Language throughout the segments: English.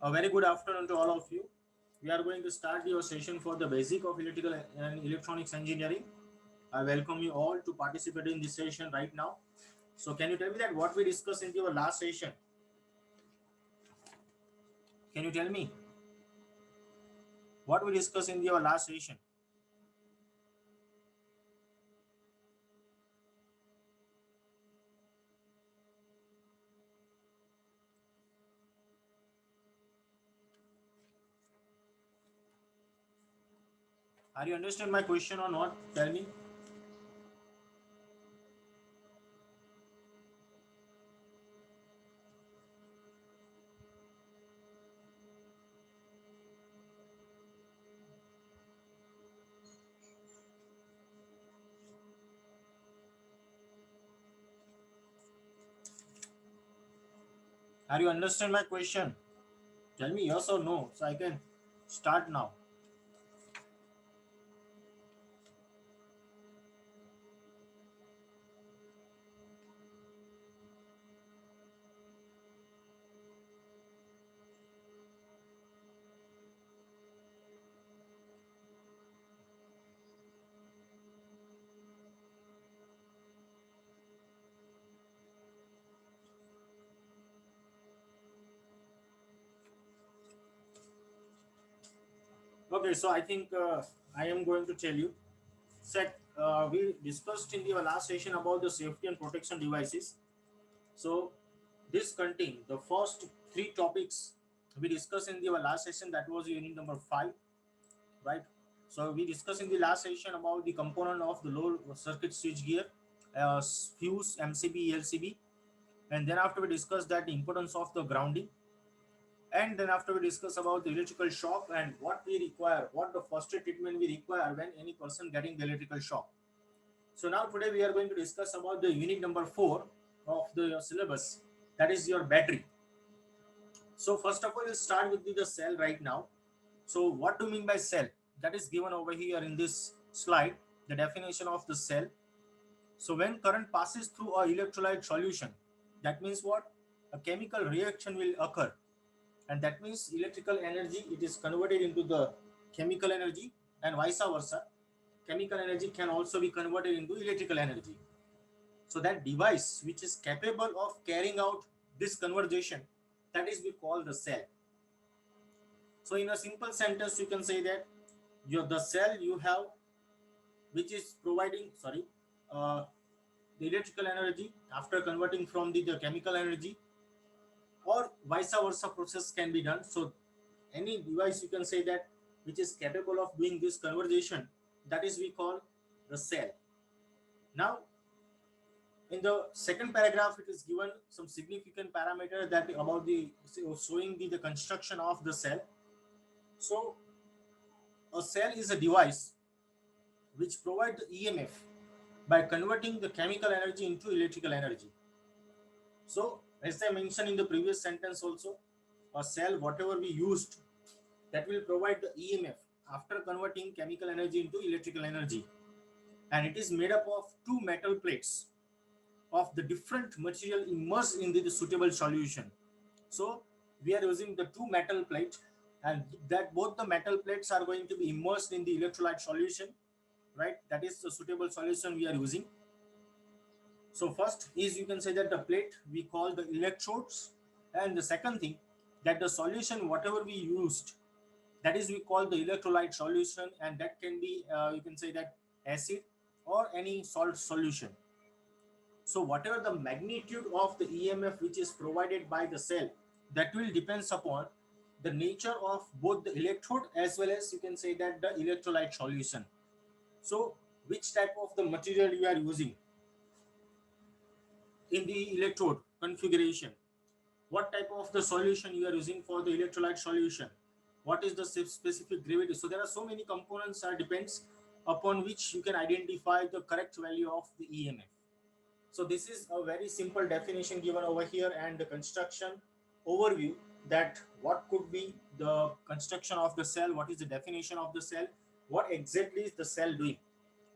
A very good afternoon to all of you. We are going to start your session for the basic of electrical and electronics engineering. I welcome you all to participate in this session right now. So, can you tell me that what we discussed in your last session? Can you tell me what we discussed in your last session? Are you understand my question or not? Tell me. Are you understand my question? Tell me yes or no, so I can start now. Okay, so I think I am going to tell you. Sec, we discussed in the last session about the safety and protection devices. So this contain the first three topics we discussed in the last session. That was unit number 5, right? So we discussed in the last session about the component of the low circuit switch gear, fuse, MCB, LCB, and then after we discussed that the importance of the grounding, and then after we discuss about the electrical shock and what we require, what the first aid treatment we require when any person getting the electrical shock. So now today we are going to discuss about the unit number 4 of the syllabus, that is your battery. So first of all, we'll start with the cell right now. So what do you mean by cell? That is given over here in this slide, the definition of the cell. So when current passes through a electrolyte solution, that means what? A chemical reaction will occur, and that means electrical energy, it is converted into the chemical energy, and vice versa. Chemical energy can also be converted into electrical energy. So that device which is capable of carrying out this conversion, that is we call the cell. So in a simple sentence, you can say that the cell you have, which is providing, uh, the electrical energy after converting from the chemical energy, or vice versa process can be done. So any device you can say that which is capable of doing this conversion, that is we call the cell. Now in the second paragraph, it is given some significant parameter that about the showing the construction of the cell. So a cell is a device which provides the EMF by converting the chemical energy into electrical energy. So as I mentioned in the previous sentence also, a cell whatever we used, that will provide the EMF after converting chemical energy into electrical energy, and it is made up of two metal plates of the different material immersed in the suitable solution. So we are using the two metal plate, and that both the metal plates are going to be immersed in the electrolyte solution, right? That is the suitable solution we are using. So first is, you can say that the plate we call the electrodes, and the second thing, that the solution whatever we used, that is we call the electrolyte solution, and that can be you can say that acid or any salt solution. So whatever the magnitude of the EMF which is provided by the cell, that will depends upon the nature of both the electrode as well as you can say that the electrolyte solution. So which type of the material you are using in the electrode configuration, what type of the solution you are using for the electrolyte solution, what is the specific gravity. So there are so many components that depends upon which you can identify the correct value of the EMF. So this is a very simple definition given over here, and the construction overview, that what could be the construction of the cell, what is the definition of the cell, what exactly is the cell doing.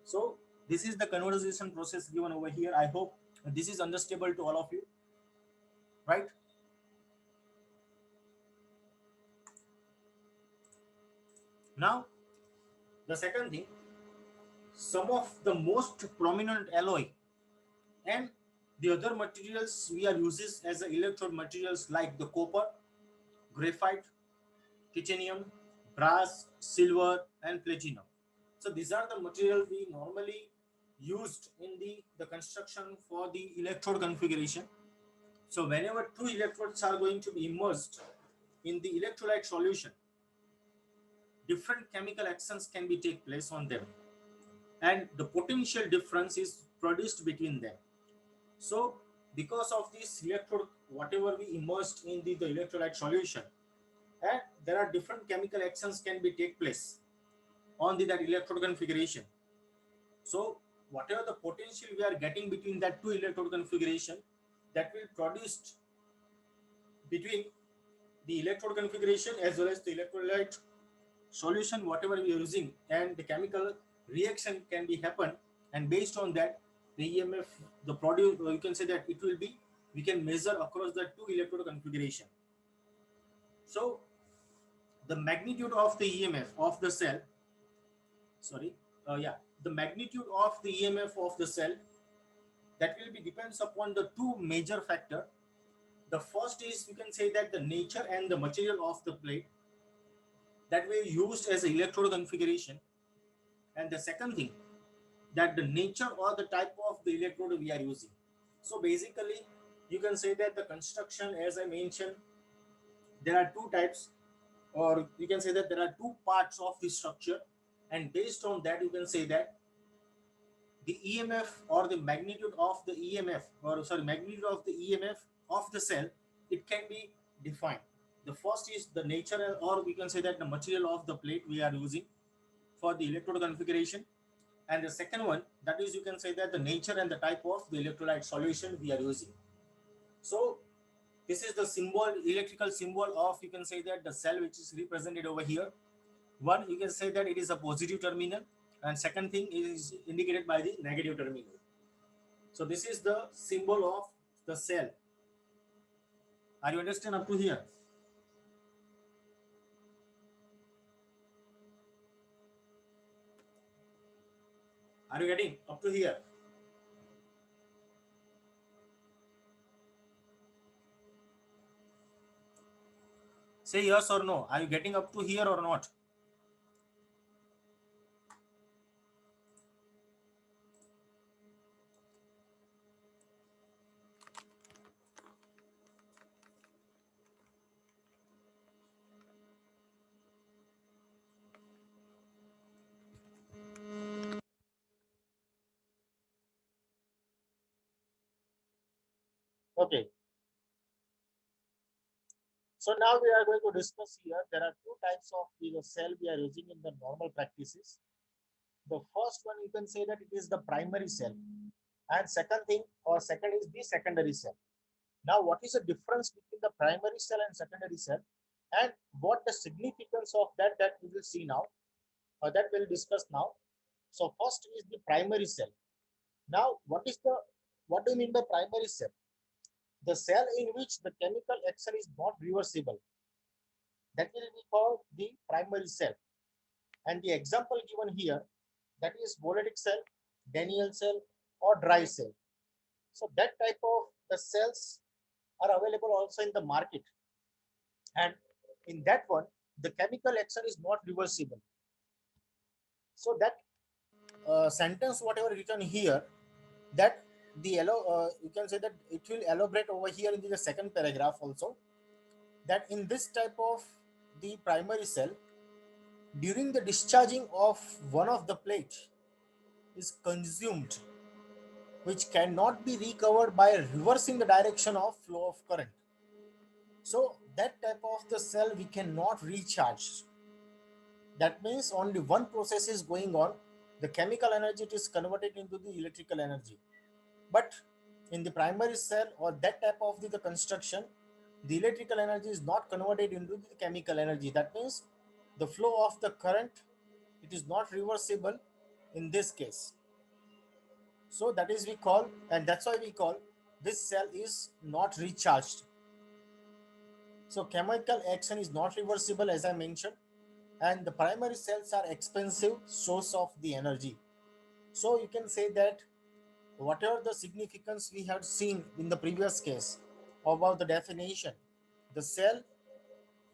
So this is the conversation process given over here. I hope this is understandable to all of you, right? Now, the second thing, some of the most prominent alloy and the other materials we are uses as a electrode materials like the copper, graphite, titanium, brass, silver, and platinum. So these are the materials we normally used in the construction for the electrode configuration. So whenever two electrodes are going to be immersed in the electrolyte solution, different chemical actions can be take place on them, and the potential difference is produced between them. So because of this electrode, whatever we immersed in the electrolyte solution, and there are different chemical actions can be take place on that electrode configuration. So whatever the potential we are getting between that two electrode configuration, that will produced between the electrode configuration as well as the electrolyte solution whatever we are using, and the chemical reaction can be happen, and based on that the EMF, the produce, you can say that it will be, we can measure across the two electrode configuration. So the magnitude of the EMF of the cell, sorry, yeah, the magnitude of the EMF of the cell, that will be depends upon the two major factor. The first is, you can say that the nature and the material of the plate that we used as a electrode configuration, and the second thing, that the nature or the type of the electrode we are using. So basically you can say that the construction, as I mentioned, there are two types, or you can say that there are two parts of the structure, and based on that you can say that the EMF or the magnitude of the EMF, or sorry, magnitude of the EMF of the cell, it can be defined. The first is the nature, or we can say that the material of the plate we are using for the electrode configuration, and the second one, that is, you can say that the nature and the type of the electrolyte solution we are using. So this is the symbol, electrical symbol of, you can say that the cell which is represented over here. One, you can say that it is a positive terminal, and second thing is indicated by the negative terminal. So this is the symbol of the cell. Are you understand up to here? Are you getting up to here? Say yes or no. Are you getting up to here or not? Okay. So now we are going to discuss here. There are two types of the cell we are using in the normal practices. The first one, you can say that it is the primary cell, and second thing, or second, is the secondary cell. Now what is the difference between the primary cell and secondary cell, and what the significance of that we will see now, or that we'll discuss now. So first is the primary cell. Now what do you mean by primary cell? The cell in which the chemical action is not reversible, that will be called the primary cell. And the example given here, that is Voledic cell, Daniel cell, or dry cell. So that type of the cells are available also in the market, and in that one the chemical action is not reversible. So that sentence whatever written here, that you can say that it will elaborate over here in the second paragraph also, that in this type of the primary cell, during the discharging of one of the plate is consumed, which cannot be recovered by reversing the direction of flow of current. So that type of the cell we cannot recharge. That means only one process is going on. The chemical energy is converted into the electrical energy. But in the primary cell or that type of the construction, the electrical energy is not converted into the chemical energy. That means the flow of the current, it is not reversible in this case. So that is we call, and that's why we call this cell is not recharged. So chemical action is not reversible, as I mentioned. and the primary cells are expensive source of the energy. So you can say that whatever the significance we had seen in the previous case about the definition, the cell,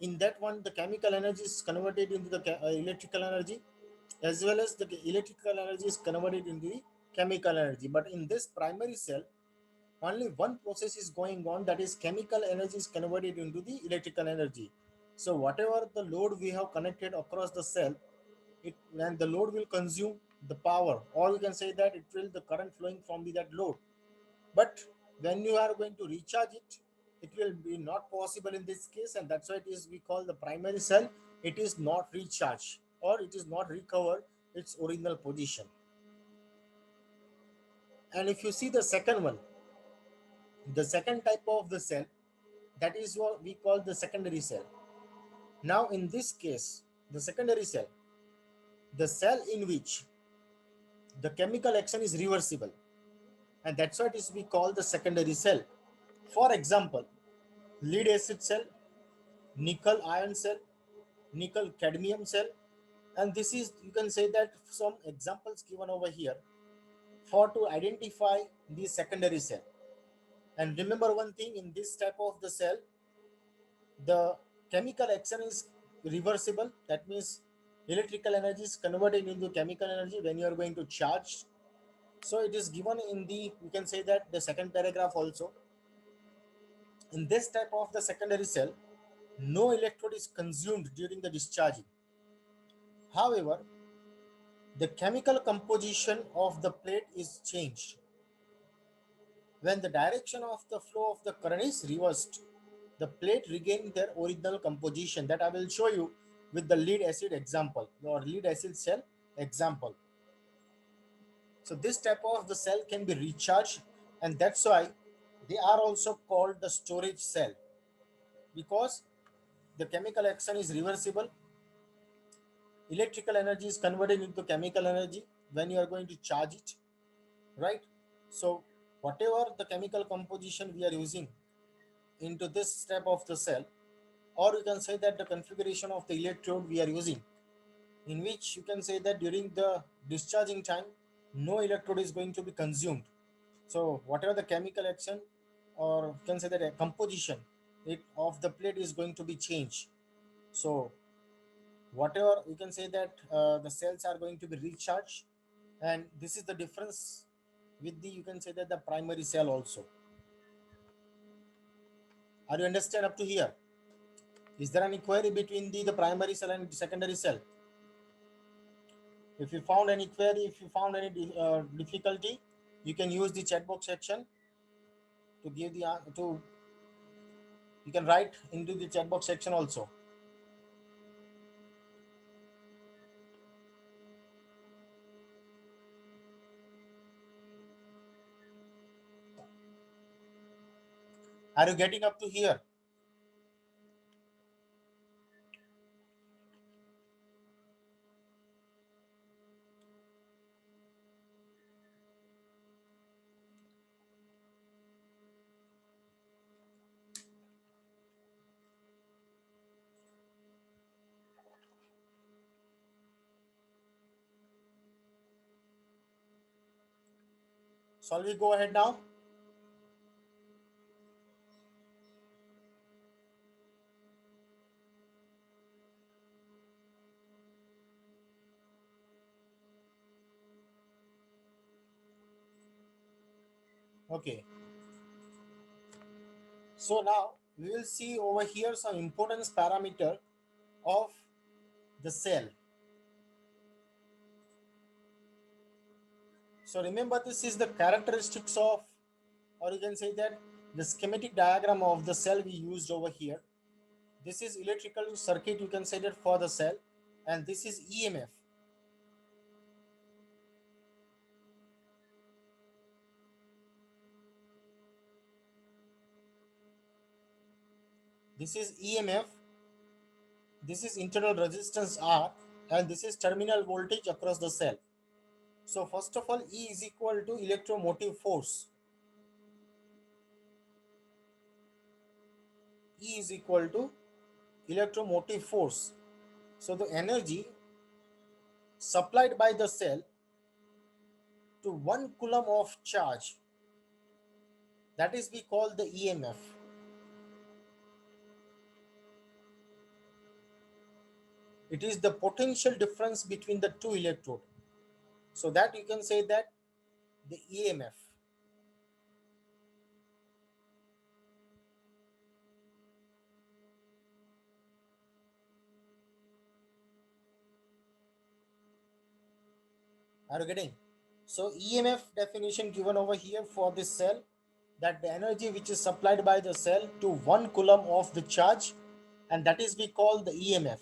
in that one the chemical energy is converted into the electrical energy, as well as the electrical energy is converted into the chemical energy. But in this primary cell, only one process is going on, that is chemical energy is converted into the electrical energy. So whatever the load we have connected across the cell, it and the load will consume the power, or you can say that it will the current flowing from that load. But when you are going to recharge it, it will be not possible in this case, and that's why it is we call the primary cell. It is not recharged, or it is not recovered its original position. And if you see the second one, the second type of the cell, that is what we call the secondary cell. Now in this case, the secondary cell, the cell in which the chemical action is reversible, and that's what is we call the secondary cell. For example, lead acid cell, nickel ion cell, nickel cadmium cell, and this is, you can say that some examples given over here for to identify the secondary cell. And remember one thing, in this type of the cell, the chemical action is reversible. That means electrical energy is converted into chemical energy when you are going to charge. So it is given in the, you can say that the second paragraph also. In this type of the secondary cell, no electrode is consumed during the discharging. However, the chemical composition of the plate is changed. When the direction of the flow of the current is reversed, the plate regains their original composition. That I will show you with the lead acid example or lead acid cell example. So this type of the cell can be recharged, and that's why they are also called the storage cell, because the chemical action is reversible. Electrical energy is converted into chemical energy when you are going to charge it, right? So whatever the chemical composition we are using into this step of the cell, or you can say that the configuration of the electrode we are using, in which you can say that during the discharging time no electrode is going to be consumed. So whatever the chemical action, or you can say that a composition it of the plate is going to be changed. So whatever you can say that the cells are going to be recharged, and this is the difference with the, you can say that the primary cell also. Are you understand up to here? Is there any query between the primary cell and the secondary cell? If you found any query, if you found any difficulty, you can use the chat box section to give the to you can write into the chat box section also. Are you getting up to here? Shall we go ahead now? Okay. So now we will see over here some importance parameter of the cell. So remember, this is the characteristics of, or you can say that the schematic diagram of the cell we used over here. This is electrical circuit, you can say that, for the cell, and this is EMF. This is EMF, this is internal resistance R, and this is terminal voltage across the cell. So first of all, E is equal to electromotive force. E is equal to electromotive force. So the energy supplied by the cell to 1 coulomb of charge, that is we call the EMF. It is the potential difference between the two electrodes. So that you can say that the EMF. Are you getting? So EMF definition given over here for this cell, that the energy which is supplied by the cell to 1 coulomb of the charge, and that is we call the EMF.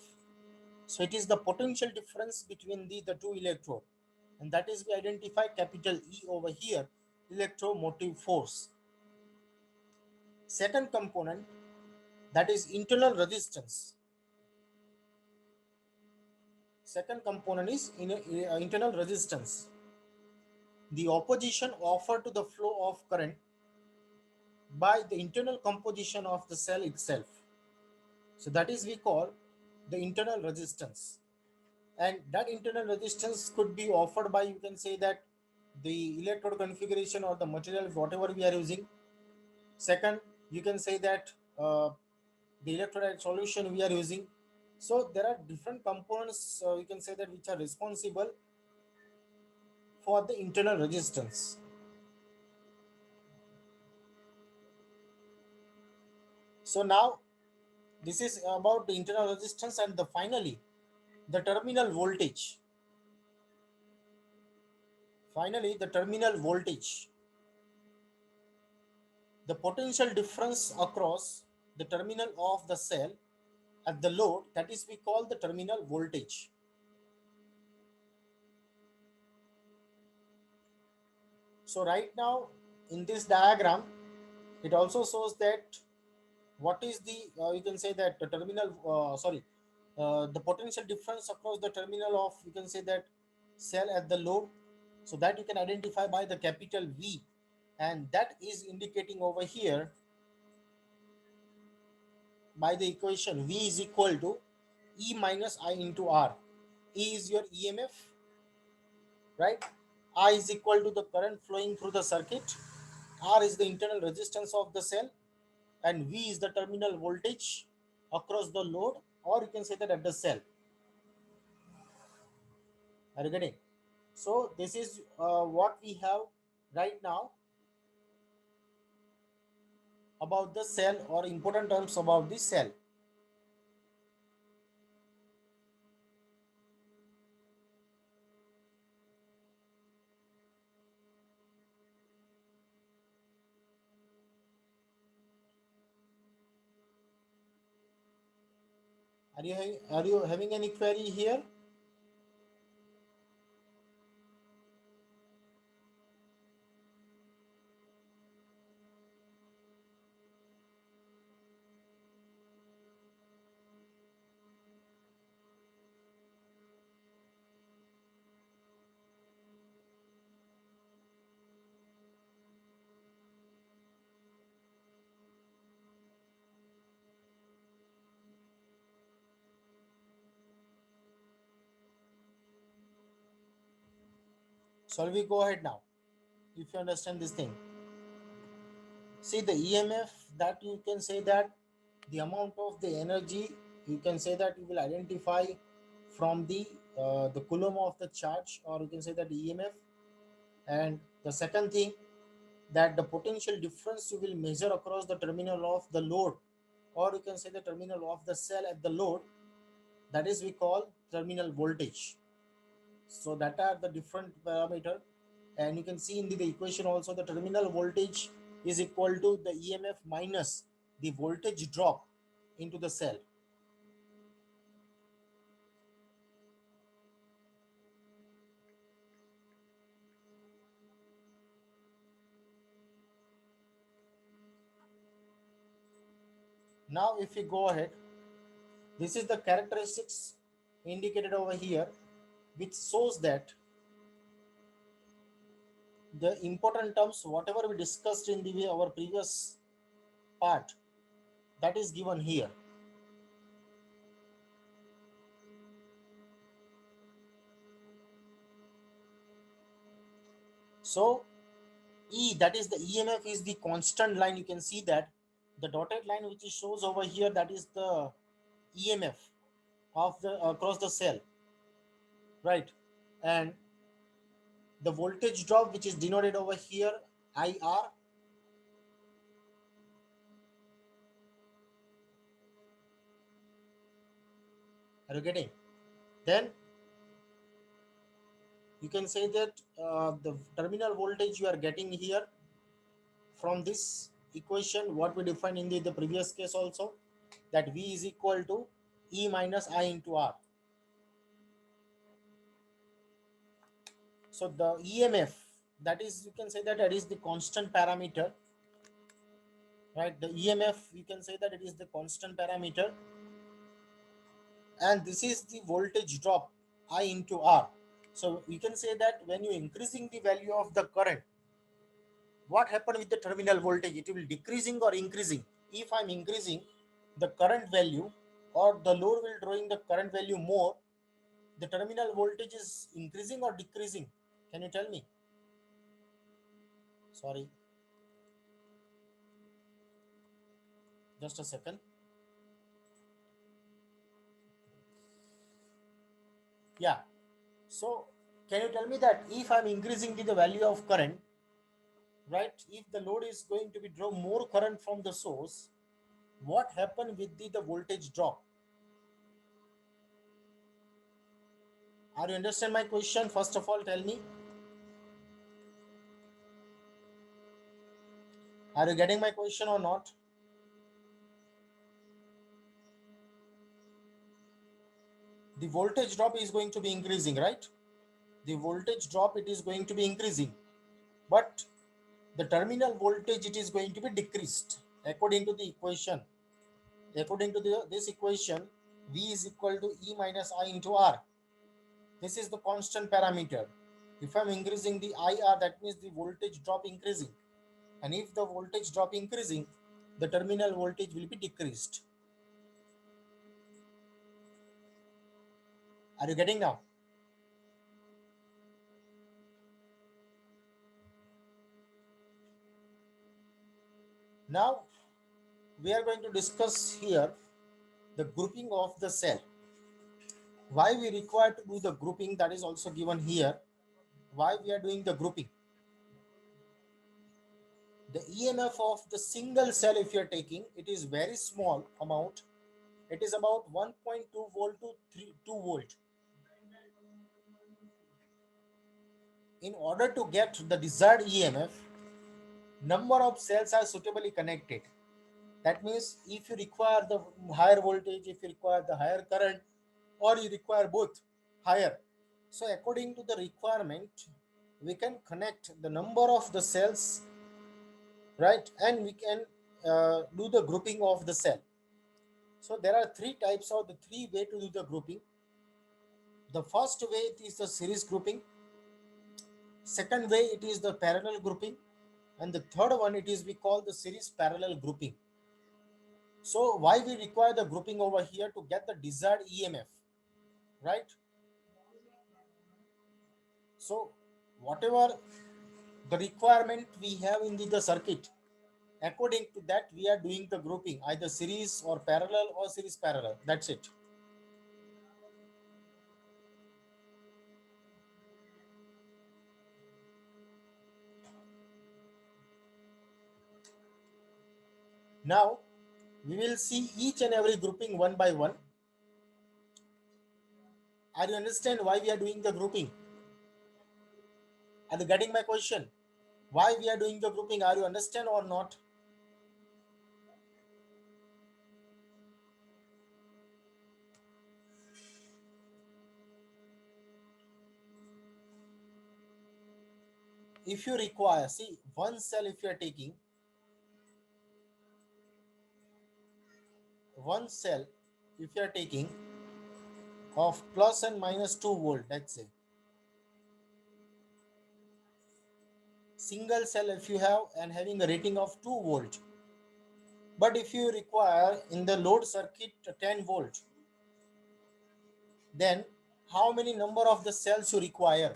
So it is the potential difference between the two electrode, and that is we identify capital E over here, electromotive force. Second component, that is internal resistance. Second component is internal resistance, the opposition offered to the flow of current by the internal composition of the cell itself. So that is we call the internal resistance. And that internal resistance could be offered by, you can say that, the electrode configuration or the material whatever we are using. Second, you can say that the electrolyte solution we are using. So there are different components, you can say that, which are responsible for the internal resistance. So now this is about the internal resistance, and the finally the terminal voltage. Finally, the terminal voltage, the potential difference across the terminal of the cell at the load, that is we call the terminal voltage. So right now in this diagram, it also shows that what is the you can say that the terminal the potential difference across the terminal of, you can say that, cell at the load. So that you can identify by the capital V, and that is indicating over here by the equation V is equal to E minus I into R. E is your EMF, right? I is equal to the current flowing through the circuit. R is the internal resistance of the cell, and V is the terminal voltage across the load, or you can say that at the cell. Are you getting? So this is what we have right now about the cell, or important terms about the cell. Are you having any query here? Shall we go ahead now? If you understand this thing, see the EMF, that you can say that the amount of the energy, you can say that you will identify from the coulomb of the charge, or you can say that EMF. And the second thing, that the potential difference you will measure across the terminal of the load, or you can say the terminal of the cell at the load, that is we call terminal voltage. So that are the different parameter, and you can see in the equation also, the terminal voltage is equal to the EMF minus the voltage drop into the cell. Now if we go ahead, this is the characteristics indicated over here, which shows that the important terms whatever we discussed in the our previous part, that is given here. So E, that is the EMF, is the constant line. You can see that the dotted line which shows over here, that is the EMF of the across the cell, right? And the voltage drop which is denoted over here, IR. Are you getting? Then you can say that the terminal voltage you are getting here from this equation, what we defined in the previous case also, that V is equal to E minus I into R. So the EMF, that is, you can say that is the constant parameter, right? The EMF, you can say that it is the constant parameter, and this is the voltage drop I into R. So you can say that when you increasing the value of the current, what happened with the terminal voltage? It will decreasing or increasing. If I'm increasing the current value, or the load will drawing the current value more, the terminal voltage is increasing or decreasing? Can you tell me? Sorry, just a second. Yeah. So can you tell me that if I'm increasing the value of current, right? If the load is going to be draw more current from the source, what happened with the voltage drop? Are you understand my question? First of all, tell me. Are you getting my question or not? The voltage drop is going to be increasing, right? The voltage drop, it is going to be increasing, but the terminal voltage, it is going to be decreased according to the equation. According to this equation, V is equal to E minus I into R. This is the constant parameter. If I'm increasing the IR, that means the voltage drop increasing. And if the voltage drop increasing, the terminal voltage will be decreased. Are you getting now? Now we are going to discuss here the grouping of the cell. Why we require to do the grouping, that is also given here. Why we are doing the grouping? The EMF of the single cell, if you are taking, it is very small amount. It is about 1.2 volt to 2 volt. In order to get the desired EMF, number of cells are suitably connected. That means if you require the higher voltage, if you require the higher current, or you require both higher, so according to the requirement, we can connect the number of the cells, right? And we can do the grouping of the cell. So there are three types, or the three way to do the grouping. The first way, it is the series grouping. Second way, it is the parallel grouping. And the third one, it is we call the series parallel grouping. So why we require the grouping over here? To get the desired EMF, right? So whatever the requirement we have in the circuit, according to that we are doing the grouping, either series or parallel or series parallel. That's it. Now we will see each and every grouping one by one. Are you understand why we are doing the grouping? Are you getting my question? Why we are doing the grouping? Are you understand or not? If you require, see, one cell, if you are taking one cell, if you are taking of plus and minus 2 volt, let's say, single cell if you have and having a rating of 2 volt, but if you require in the load circuit 10 volt, then how many number of the cells you require?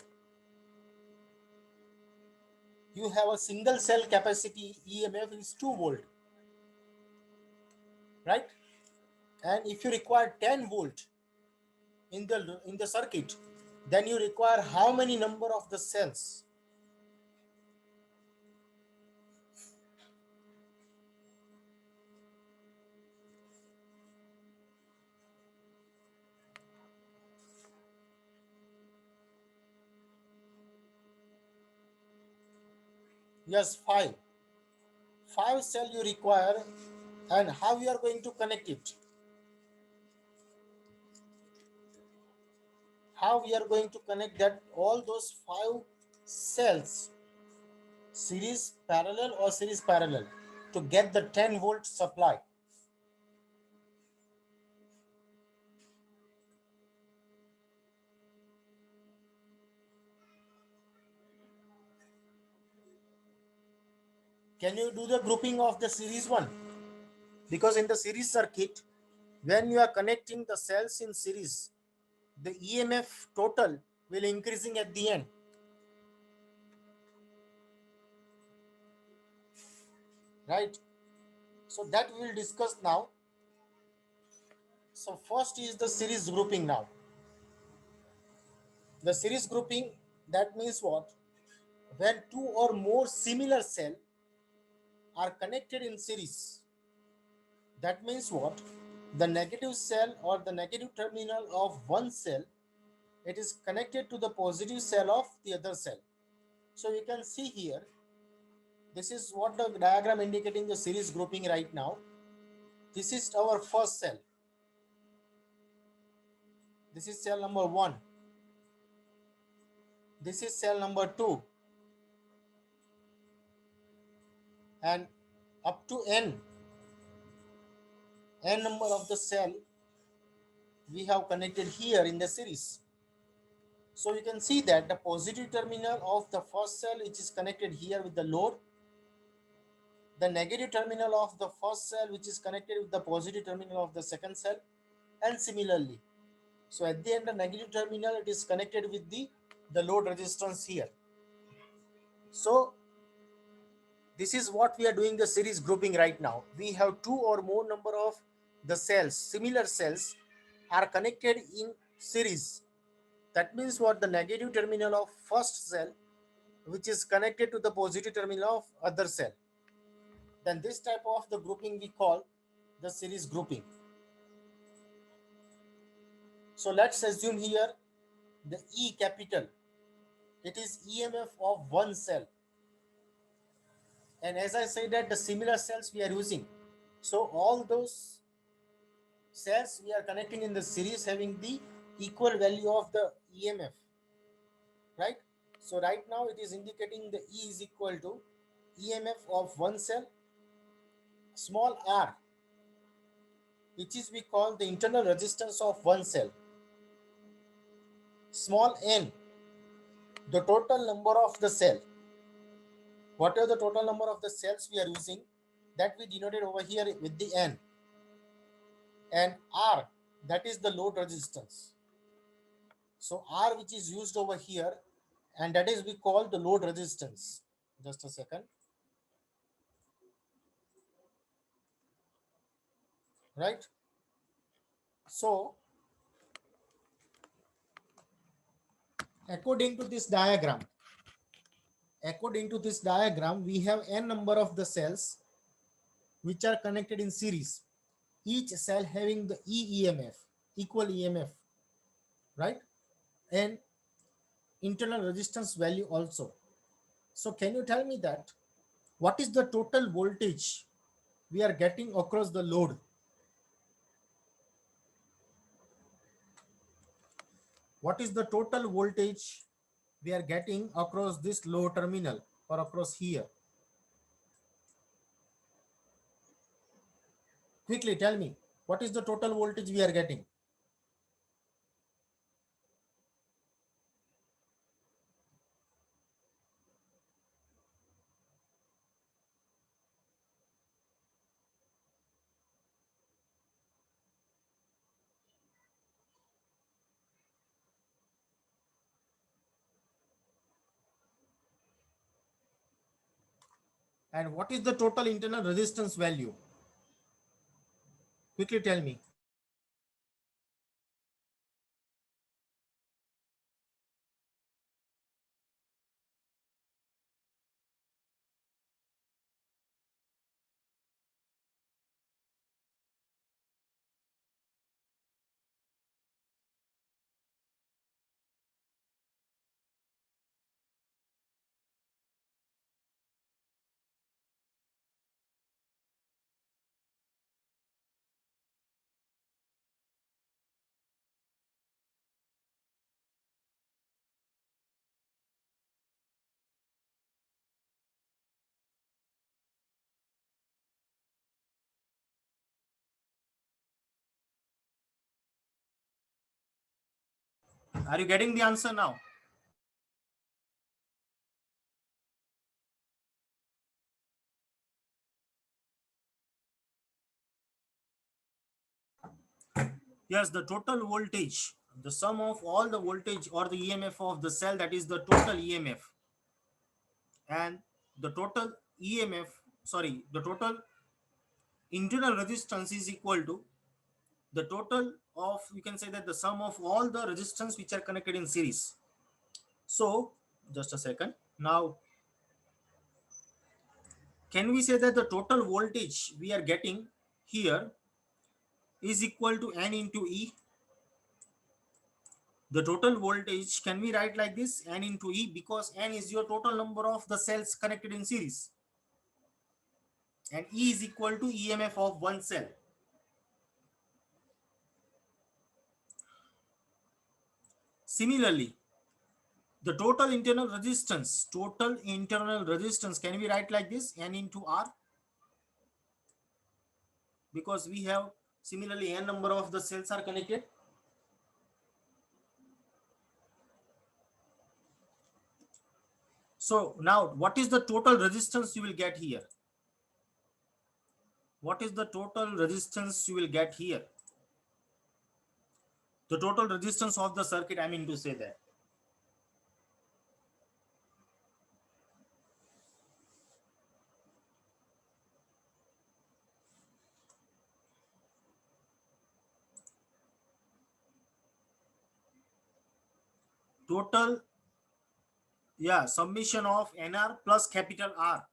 you have a single cell capacity EMF is 2 volt, right? And if you require 10 volt in the circuit, then you require how many number of the cells? Yes, 5. 5 cell you require. And how you are going to connect it? How we are going to connect that all those 5 cells, series parallel or series parallel, to get the 10 volt supply? Can you do the grouping of the series one? Because in the series circuit, when you are connecting the cells in series, the EMF total will increasing at the end. Right? So that we will discuss now. So first is the series grouping now. The series grouping, that means what? When two or more similar cells are connected in series. That means what? The negative cell or the negative terminal of one cell, it is connected to the positive cell of the other cell. So you can see here, this is what the diagram indicating the series grouping right now. This is our first cell. This is cell number 1. This is cell number 2. And up to n number of the cell we have connected here in the series. So you can see that the positive terminal of the first cell, which is connected here with the load, the negative terminal of the first cell, which is connected with the positive terminal of the second cell, and similarly. So at the end, the negative terminal, it is connected with the load resistance here. So this is what we are doing the series grouping right now. We have 2 or more number of the cells, similar cells are connected in series. That means what? The negative terminal of first cell, which is connected to the positive terminal of other cell. Then this type of the grouping we call the series grouping. So let's assume here the E capital, it is EMF of one cell. And as I said that the similar cells we are using. So all those cells we are connecting in the series having the equal value of the EMF, right? So right now it is indicating the E is equal to EMF of one cell, small r, which is we call the internal resistance of one cell, small n, the total number of the cell. Whatever the total number of the cells we are using, that we denoted over here with the n, and r, that is the load resistance. So r, which is used over here, and that is we call the load resistance. Just a second. Right? So according to this diagram, we have n number of the cells which are connected in series, each cell having the EMF, equal EMF, right? And internal resistance value also. So can you tell me that what is the total voltage we are getting across the load? What is the total voltage we are getting across this low terminal or across here? Quickly tell me, what is the total voltage we are getting? And what is the total internal resistance value? Quickly tell me. Are you getting the answer now? Yes, the total voltage, the sum of all the voltage or the EMF of the cell, that is the total EMF. And the total EMF, sorry, the total internal resistance is equal to the total of, you can say that the sum of all the resistance which are connected in series. So, just a second. Now, can we say that the total voltage we are getting here is equal to N into E? The total voltage, can we write like this, N into E, because N is your total number of the cells connected in series, and E is equal to EMF of one cell. Similarly, the total internal resistance, can we write like this, N into R, because we have similarly N number of the cells are connected. So now what is the total resistance you will get here? What is the total resistance you will get here? The total resistance of the circuit, I mean to say that. Total, yeah, summation of NR plus capital R,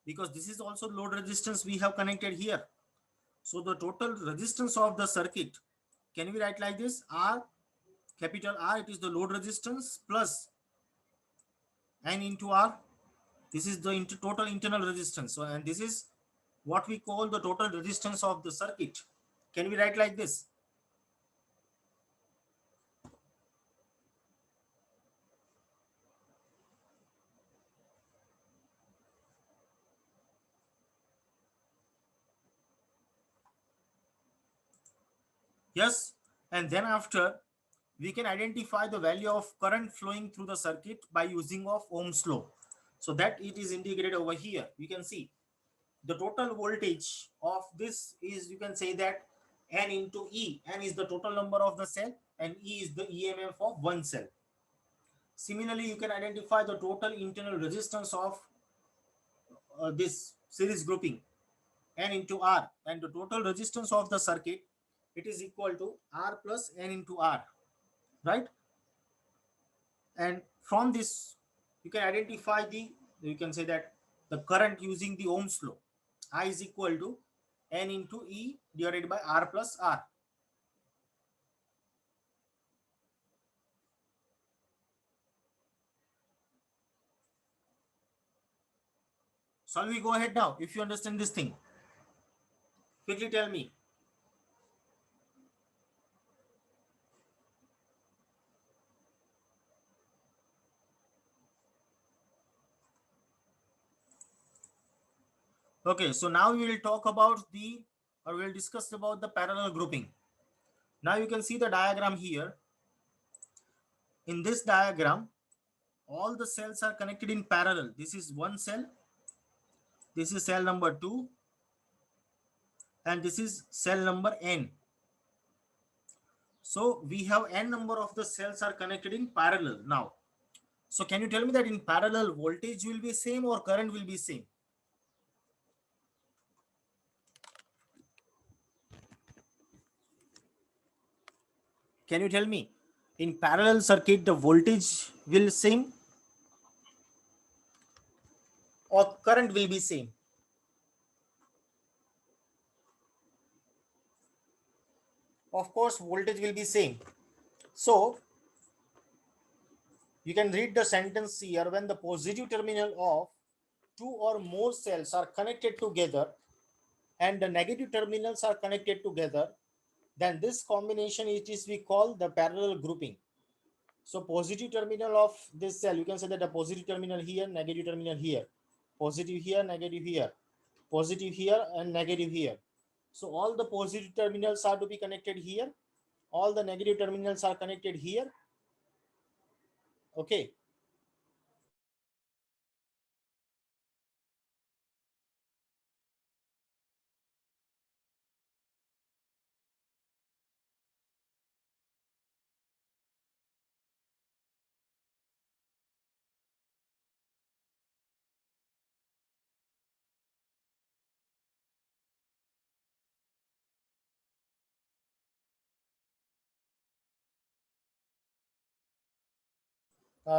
because this is also load resistance we have connected here. So the total resistance of the circuit, can we write like this, R, capital R, it is the load resistance, plus N into R, this is the total internal resistance. So, and this is what we call the total resistance of the circuit. Can we write like this? Yes. And then after, we can identify the value of current flowing through the circuit by using of Ohm's law. So that it is indicated over here. You can see the total voltage of this is, you can say that, N into E. N is the total number of the cell and E is the EMF of one cell. Similarly, you can identify the total internal resistance of this series grouping, N into R, and the total resistance of the circuit, it is equal to R plus N into R, right? And from this, you can identify the, you can say that, the current using the Ohm's law. I is equal to N into E divided by R plus R. Shall we go ahead now? If you understand this thing, quickly tell me. Okay, so now we will talk about the, or we will discuss about the parallel grouping. Now you can see the diagram here. In this diagram, all the cells are connected in parallel. This is one cell, this is cell number 2, and this is cell number N. So we have N number of the cells are connected in parallel now. So can you tell me that in parallel voltage will be same or current will be same? Can you tell me? In parallel circuit, the voltage will same or current will be same? Of course, voltage will be same. So you can read the sentence here: when the positive terminal of two or more cells are connected together and the negative terminals are connected together, then this combination it is we call the parallel grouping. So positive terminal of this cell, you can say that the positive terminal here, negative terminal here, positive here, negative here, positive here and negative here. So all the positive terminals are to be connected here, all the negative terminals are connected here. Okay.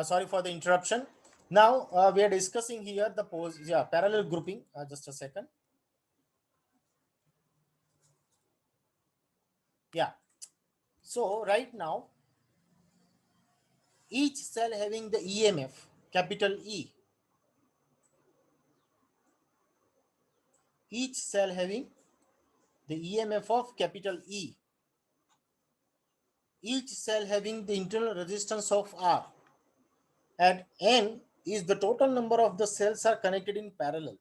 Sorry for the interruption. Now we are discussing here the parallel grouping. Just a second. Yeah. So right now, each cell having the EMF, capital E, each cell having the EMF of capital E, each cell having the internal resistance of R, and N is the total number of the cells are connected in parallel.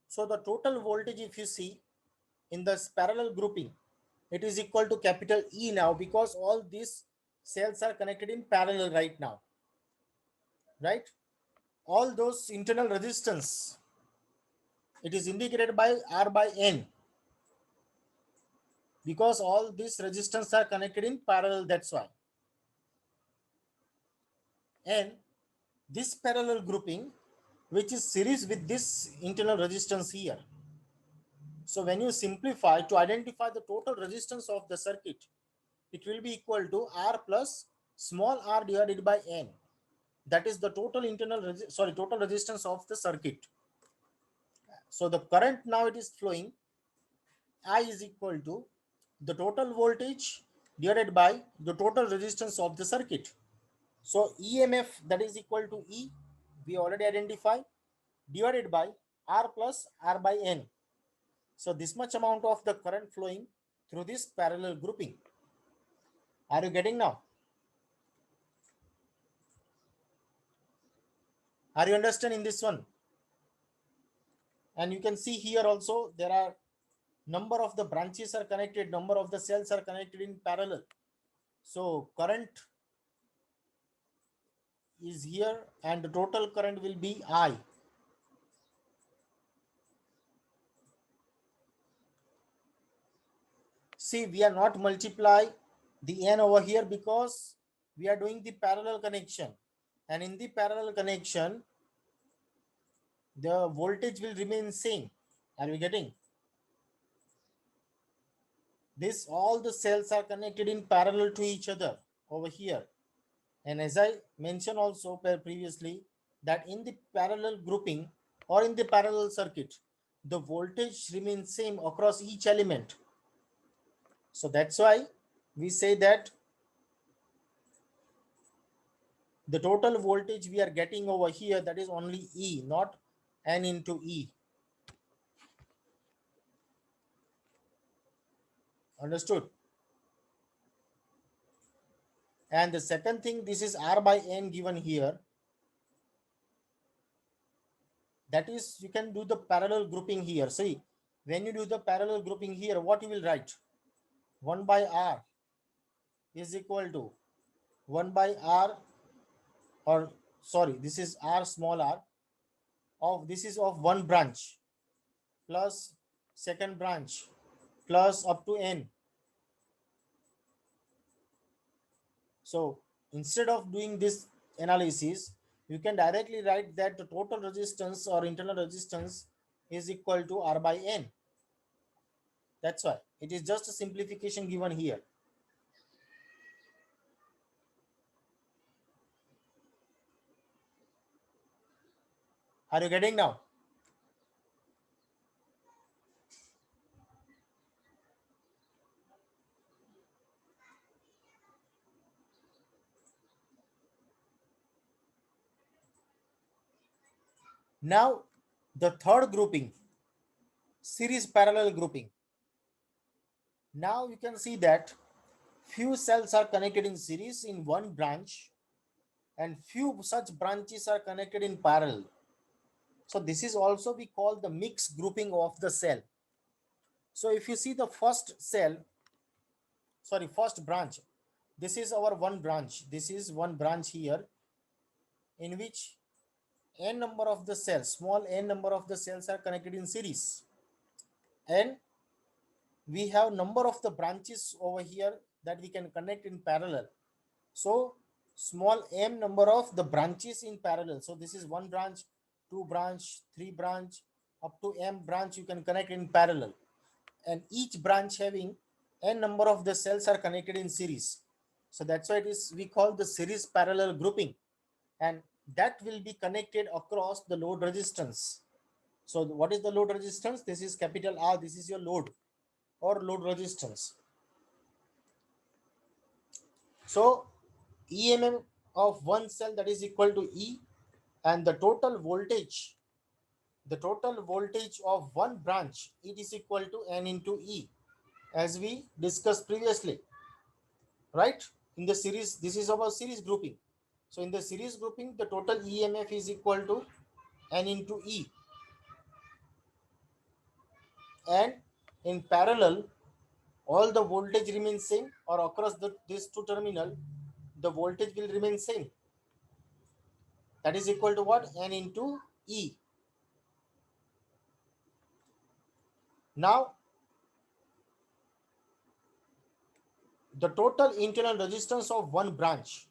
So the total voltage, if you see in this parallel grouping, it is equal to capital E now, because all these cells are connected in parallel right now, right? All those internal resistance, it is indicated by R by N, because all these resistance are connected in parallel, that's why. And this parallel grouping, which is series with this internal resistance here. So when you simplify to identify the total resistance of the circuit, it will be equal to R plus small r divided by N. That is the total total resistance of the circuit. So the current now it is flowing, I is equal to the total voltage divided by the total resistance of the circuit. So EMF, that is equal to E, we already identified, divided by R plus R by N. So this much amount of the current flowing through this parallel grouping. Are you getting now? Are you understanding this one? And you can see here also there are number of the branches are connected, number of the cells are connected in parallel. So current is here and the total current will be I. See, we are not multiply the N over here because we are doing the parallel connection, and in the parallel connection the voltage will remain same. Are we getting this? All the cells are connected in parallel to each other over here. And as I mentioned also previously, that in the parallel grouping or in the parallel circuit, the voltage remains same across each element. So that's why we say that the total voltage we are getting over here, that is only E, not N into E. Understood? And the second thing, this is R by N given here. That is, you can do the parallel grouping here. See, when you do the parallel grouping here, what you will write? 1 by R is equal to 1 by R, or sorry, this is R small r, of this is of one branch plus second branch plus up to N. So instead of doing this analysis, you can directly write that the total resistance or internal resistance is equal to R by N. That's why it is just a simplification given here. Are you getting now? Now, the third grouping, series parallel grouping. Now you can see that few cells are connected in series in one branch and few such branches are connected in parallel. So this is also we call the mixed grouping of the cell. So if you see the first cell, sorry, first branch, this is our one branch. This is one branch here in which n number of the cells, small n number of the cells are connected in series. And we have number of the branches over here that we can connect in parallel. So small m number of the branches in parallel. So this is one branch, two branch, three branch, up to m branch you can connect in parallel. And each branch having n number of the cells are connected in series. So that's why it is we call the series parallel grouping, and that will be connected across the load resistance. So what is the load resistance? This is capital R. This is your load or load resistance. So EMM of one cell, that is equal to E, and the total voltage of one branch, it is equal to N into E, as we discussed previously, right? In the series, this is our series grouping. So in the series grouping, the total EMF is equal to N into E, and in parallel, all the voltage remains same, or across these two terminal, the voltage will remain same. That is equal to what? N into E. Now, the total internal resistance of one branch.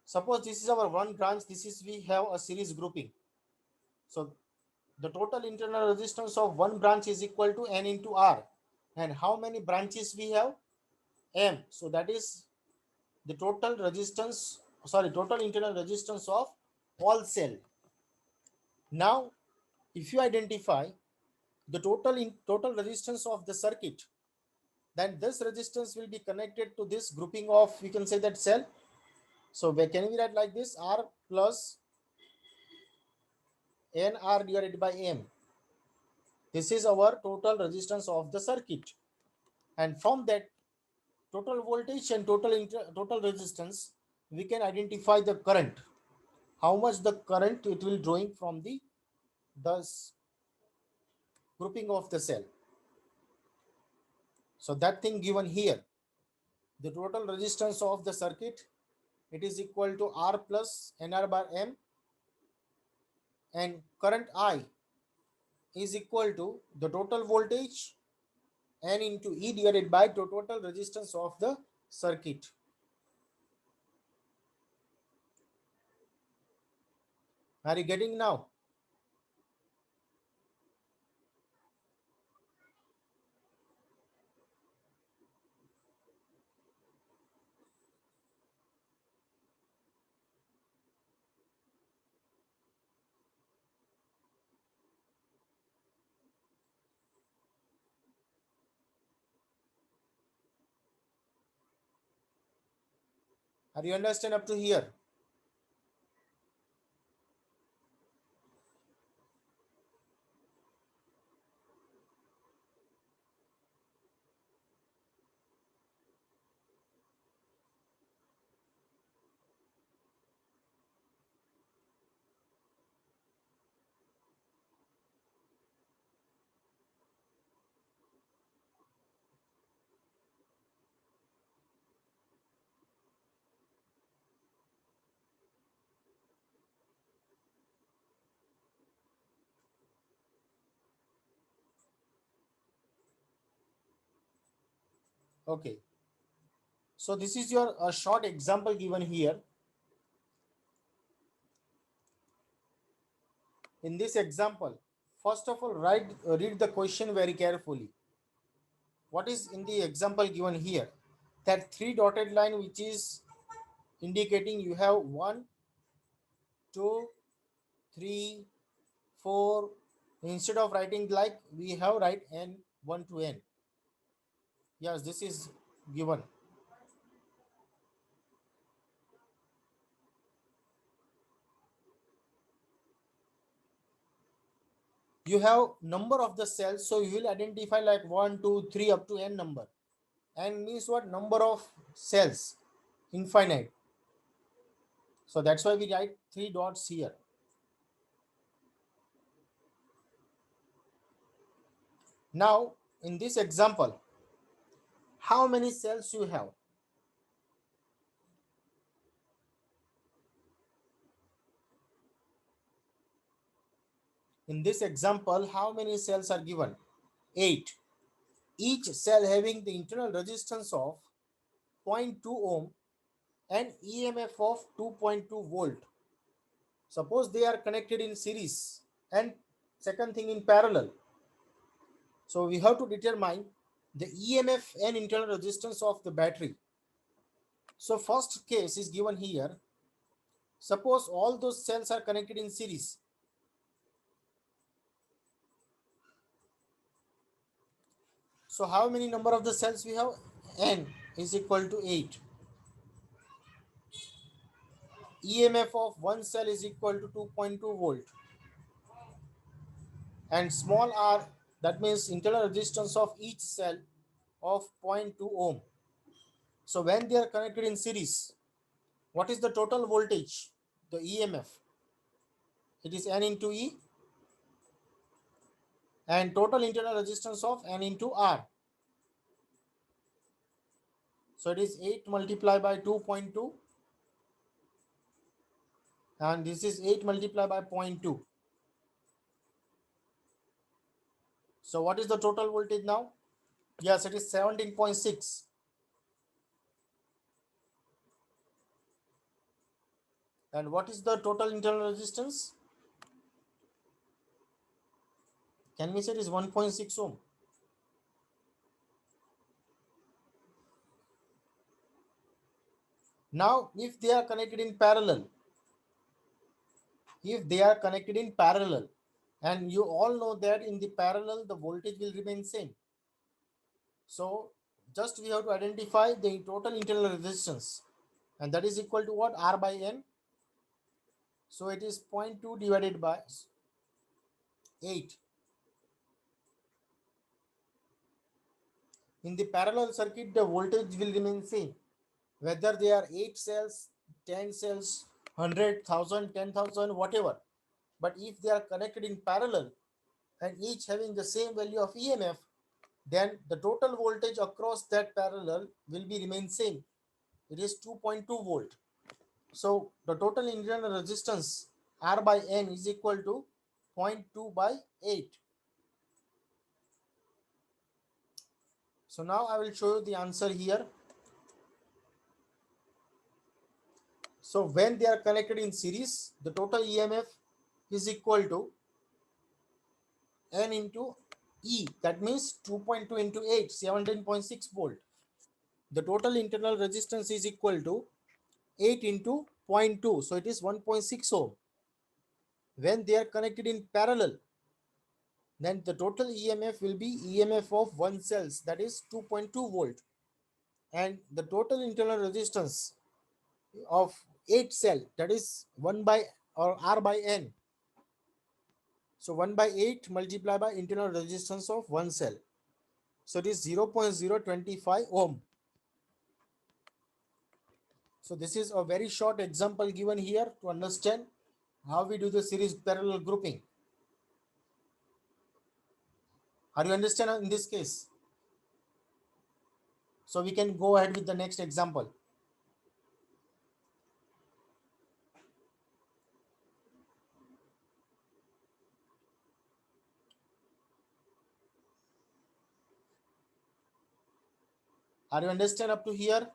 Suppose this is our one branch, this is we have a series grouping. So the total internal resistance of one branch is equal to N into R. And how many branches we have? M. So that is the total resistance, sorry, total internal resistance of all cell. Now, if you identify the total resistance of the circuit, then this resistance will be connected to this grouping of, we can say that cell. So where can we write like this? R plus NR divided by M. This is our total resistance of the circuit. And from that total voltage and total resistance, we can identify the current. How much the current it will drawing from the grouping of the cell. So that thing given here, the total resistance of the circuit, it is equal to R plus NR by M, and current I is equal to the total voltage N into E divided by the total resistance of the circuit. Are you getting now? Are you understand up to here? Okay. So this is your a short example given here. In this example, first of all, read the question very carefully. What is in the example given here? That three dotted line which is indicating you have one 2, 3, 4. Instead of writing like, we have write n 1 to n. Yes, this is given. You have number of the cells, so you will identify like 1, 2, 3 up to n number. N means what? Number of cells, infinite. So that's why we write 3 dots here. Now in this example, how many cells you have? In this example, how many cells are given? 8. Each cell having the internal resistance of 0.2 ohm and EMF of 2.2 volt. Suppose they are connected in series, and second thing in parallel. So we have to determine the EMF and internal resistance of the battery. So first case is given here. Suppose all those cells are connected in series. So how many number of the cells we have? N is equal to 8. EMF of one cell is equal to 2.2 volt. And small r, that means internal resistance of each cell of 0.2 ohm. So when they are connected in series, what is the total voltage? The EMF. It is N into E, and total internal resistance of N into R. So it is 8 multiplied by 2.2, and this is 8 multiplied by 0.2. So what is the total voltage now? Yes, it is 17.6. And what is the total internal resistance? Can we say it is 1.6 ohm? Now, if they are connected in parallel, and you all know that in the parallel, the voltage will remain same. So just we have to identify the total internal resistance, and that is equal to what? R by N. So it is 0.2 divided by 8. In the parallel circuit, the voltage will remain same. Whether they are 8 cells, 10 cells, 100,000, 10,000, whatever. But if they are connected in parallel and each having the same value of EMF, then the total voltage across that parallel will be remain same. It is 2.2 volt. So the total internal resistance R by N is equal to 0.2 by 8. So now I will show you the answer here. So when they are connected in series, the total EMF is equal to N into E. That means 2.2 into 8, 17.6 volt. The total internal resistance is equal to 8 into zero point 0.2. So it is 1.6 ohm. When they are connected in parallel, then the total EMF will be EMF of one cells, that is 2.2 volt. And the total internal resistance of 8 cell, that is 1 by or R by N. So 1 by 8 multiplied by internal resistance of one cell. So it is 0.025 ohm. So this is a very short example given here to understand how we do the series parallel grouping. Are you understand in this case? So we can go ahead with the next example. Are you understand up to here?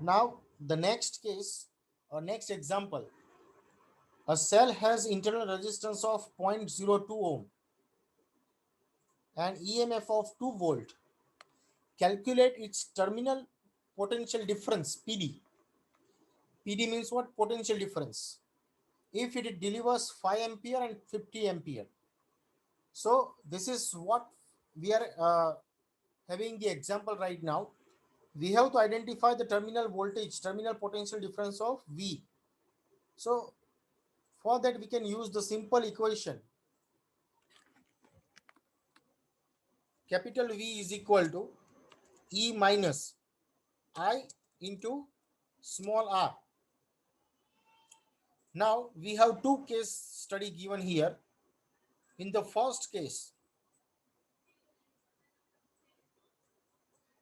Now the next case or next example, A cell has internal resistance of 0.02 ohm and EMF of 2 volt. Calculate its terminal potential difference, PD. PD means what? Potential difference. If it delivers 5 ampere and 50 ampere. So this is what we are having the example right now. We have to identify the terminal voltage, terminal potential difference of V. So for that we can use the simple equation. Capital V is equal to E minus I into small r. Now we have two case study given here. In the first case,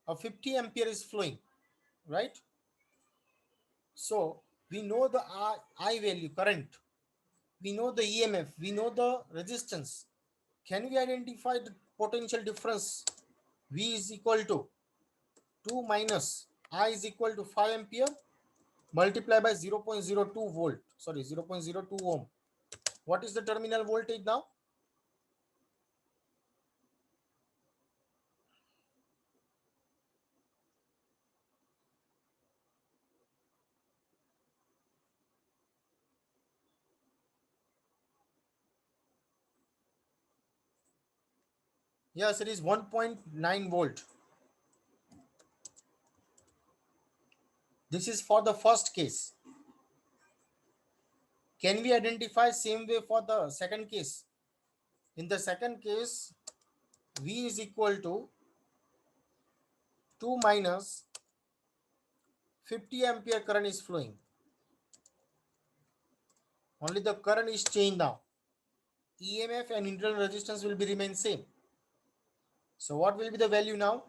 a 50 ampere is flowing, right? So we know the I value, current. We know the EMF. We know the resistance. Can we identify the potential difference? V is equal to 2 minus I is equal to 5 ampere multiplied by 0.02 volt. Sorry, 0.02 ohm. What is the terminal voltage now? Yes, it is 1.9 volt. This is for the first case. Can we identify same way for the second case? In the second case, V is equal to 2 minus 50 ampere current is flowing. Only the current is changed now. EMF and internal resistance will be remain same. So what will be the value now?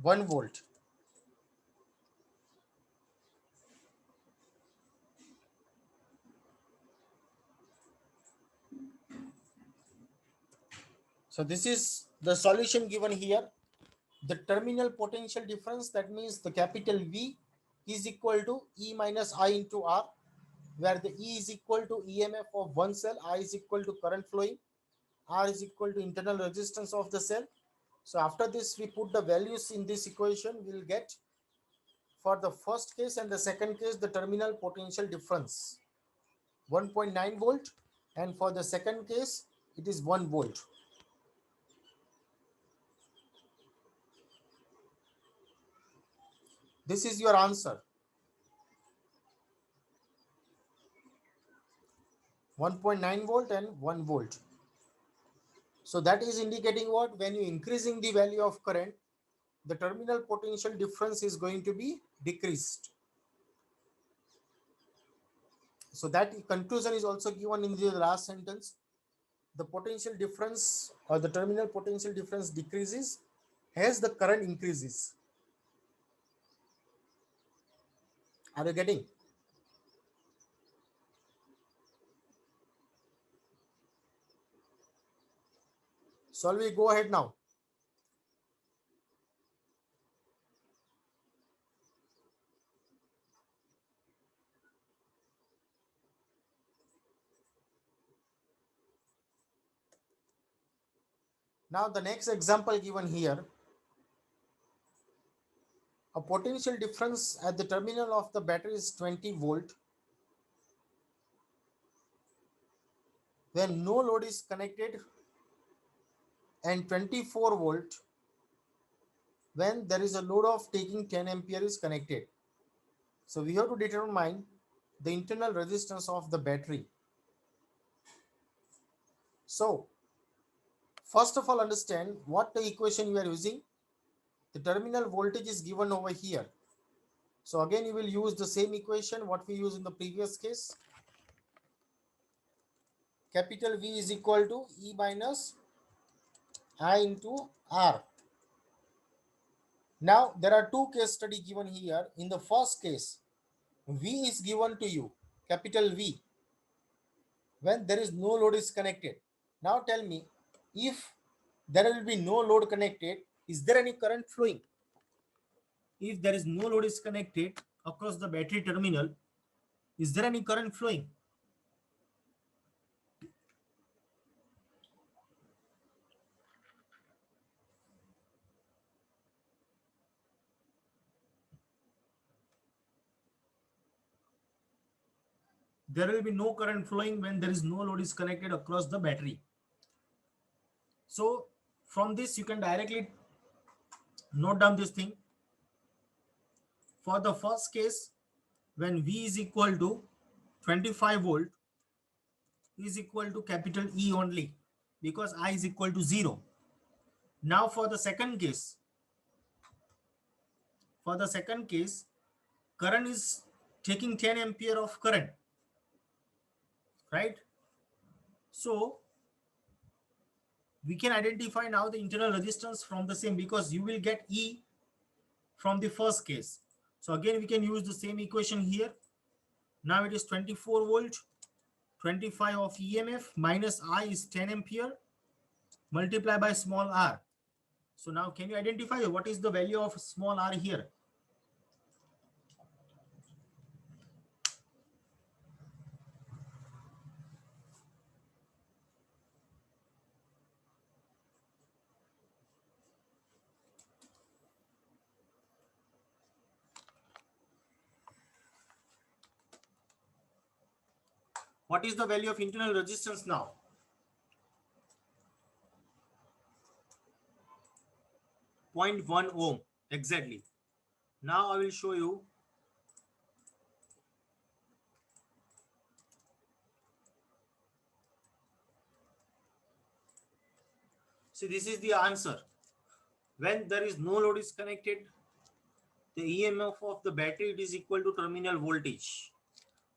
1 volt. So this is the solution given here. The terminal potential difference, that means the capital V is equal to E minus I into R, where the E is equal to EMF of one cell, I is equal to current flowing, R is equal to internal resistance of the cell. So after this, we put the values in this equation, we'll get for the first case and the second case, the terminal potential difference 1.9 volt, and for the second case, it is 1 volt. This is your answer. 1.9 volt and 1 volt. So that is indicating what? When you increasing the value of current, the terminal potential difference is going to be decreased. So that conclusion is also given in the last sentence. The potential difference or the terminal potential difference decreases as the current increases. Are you getting? Shall we go ahead now? Now the next example given here, a potential difference at the terminal of the battery is 20 volt when no load is connected, and 24 volt when there is a load of taking 10 ampere is connected. So we have to determine the internal resistance of the battery. So first of all, understand what the equation you are using. The terminal voltage is given over here. So again, you will use the same equation what we used in the previous case. Capital V is equal to E minus I into R. Now there are two case study given here. In the first case, V is given to you, capital V, when there is no load is connected. Now tell me, if there will be no load connected, is there any current flowing? If there is no load is connected across the battery terminal, Is there any current flowing? There will be no current flowing when there is no load is connected across the battery. So from this you can directly note down this thing. For the first case, when V is equal to 25 volt is equal to capital E only, because I is equal to 0. Now for the second case, current is taking 10 ampere of current, right? So we can identify now the internal resistance from the same, because you will get E from the first case. So again we can use the same equation here. Now it is 24 volt, 25 of EMF minus I is 10 ampere, multiply by small r. So now can you identify what is the value of small r here? What is the value of internal resistance now? 0.1 ohm exactly. Now I will show you. See, this is the answer. When there is no load is connected, the EMF of the battery it is equal to terminal voltage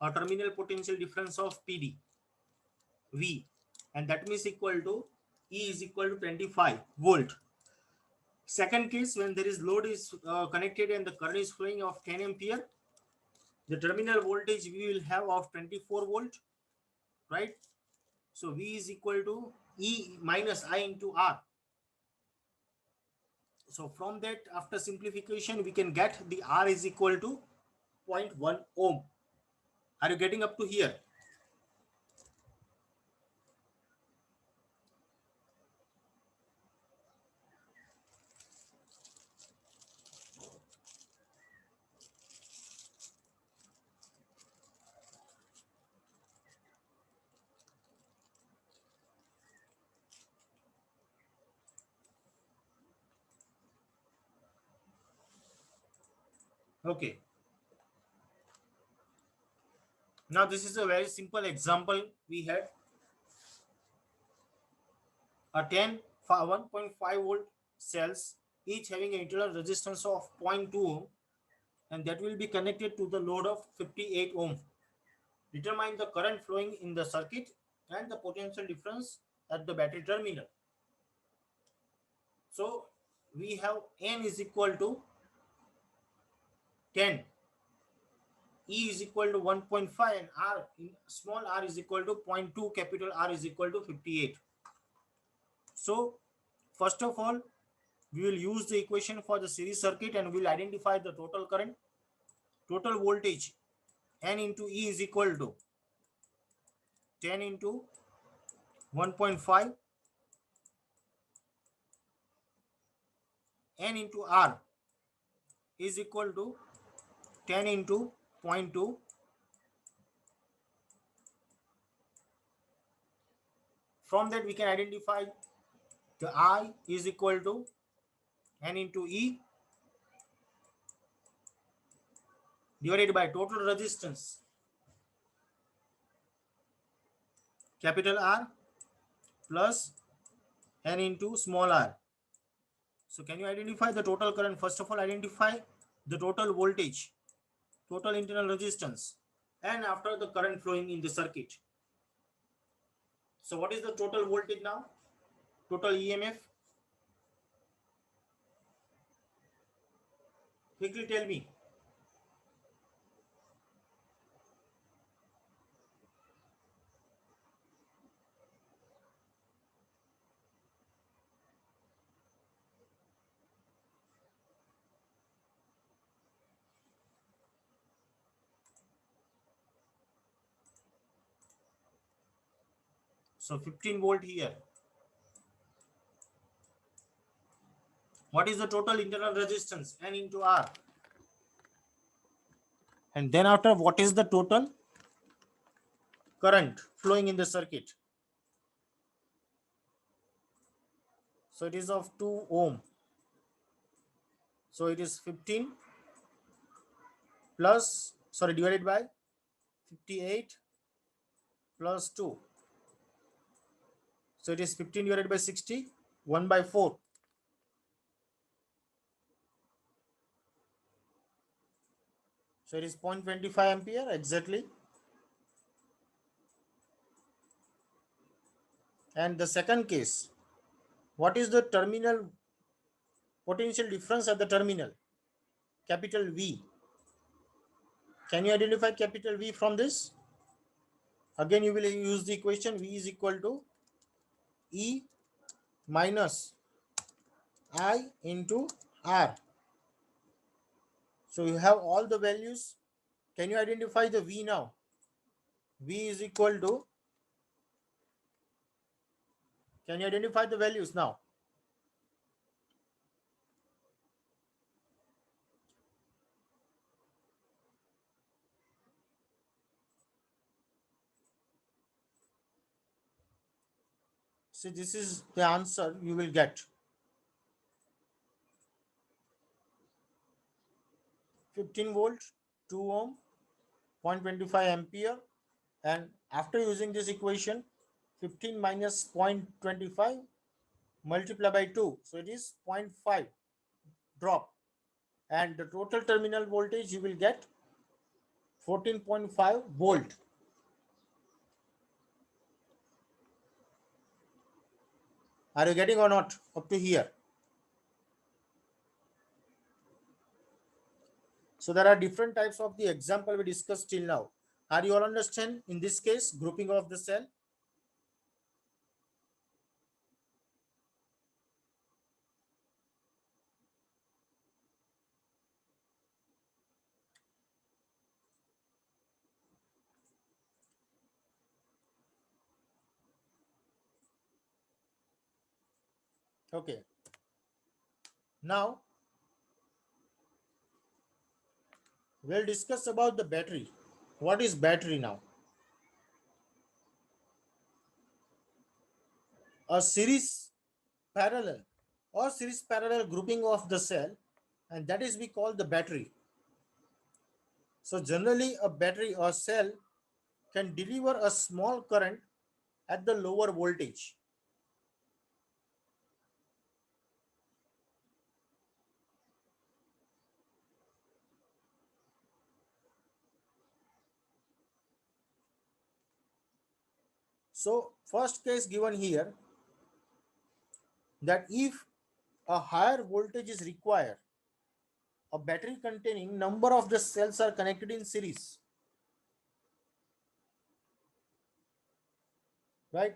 or terminal potential difference of PD V, and that means equal to E is equal to 25 volt. Second case, when there is load is connected and the current is flowing of 10 ampere, the terminal voltage we will have of 24 volt, right? So V is equal to E minus I into R. So from that, after simplification, we can get the R is equal to 0.1 ohm. Are you getting up to here? Okay. Now this is a very simple example. We had a 1.5 volt cells, each having an internal resistance of 0.2 ohm, and that will be connected to the load of 58 ohm. Determine the current flowing in the circuit and the potential difference at the battery terminal. So we have N is equal to 10, E is equal to 1.5, and R small r is equal to 0.2, capital R is equal to 58. So first of all, we will use the equation for the series circuit and we will identify the total current. Total voltage N into E is equal to 10 into 1.5 N into R is equal to 10 into 0.2. From that we can identify the I is equal to N into E divided by total resistance capital R plus N into small r. So can you identify the total current? First of all, identify the total voltage, total internal resistance, and after the current flowing in the circuit. So what is the total voltage now? Total EMF? Quickly tell me. So 15 volt here. What is the total internal resistance? N into R. And then after, what is the total current flowing in the circuit? So it is of 2 ohm. So it is 15 plus, sorry, divided by 58 plus 2. So it is 15 divided by 60, 1 by 4. So it is 0.25 ampere exactly. And the second case, what is the terminal potential difference at the terminal? Capital V. Can you identify capital V from this? Again, you will use the equation V is equal to E minus I into R. So you have all the values. Can you identify the V now? V is equal to, can you identify the values now? See, this is the answer you will get. 15 volt, 2 ohm, 0.25 ampere. And after using this equation, 15 minus 0.25 multiplied by 2. So it is 0.5 drop. And the total terminal voltage you will get 14.5 volt. Are you getting or not up to here? So there are different types of the example we discussed till now. Are you all understand in this case grouping of the cell? Okay. Now we'll discuss about the battery. What is battery now? A series parallel or series parallel grouping of the cell, and that is we call the battery. So generally a battery or cell can deliver a small current at the lower voltage. So first case given here, that if a higher voltage is required, a battery containing number of the cells are connected in series, right?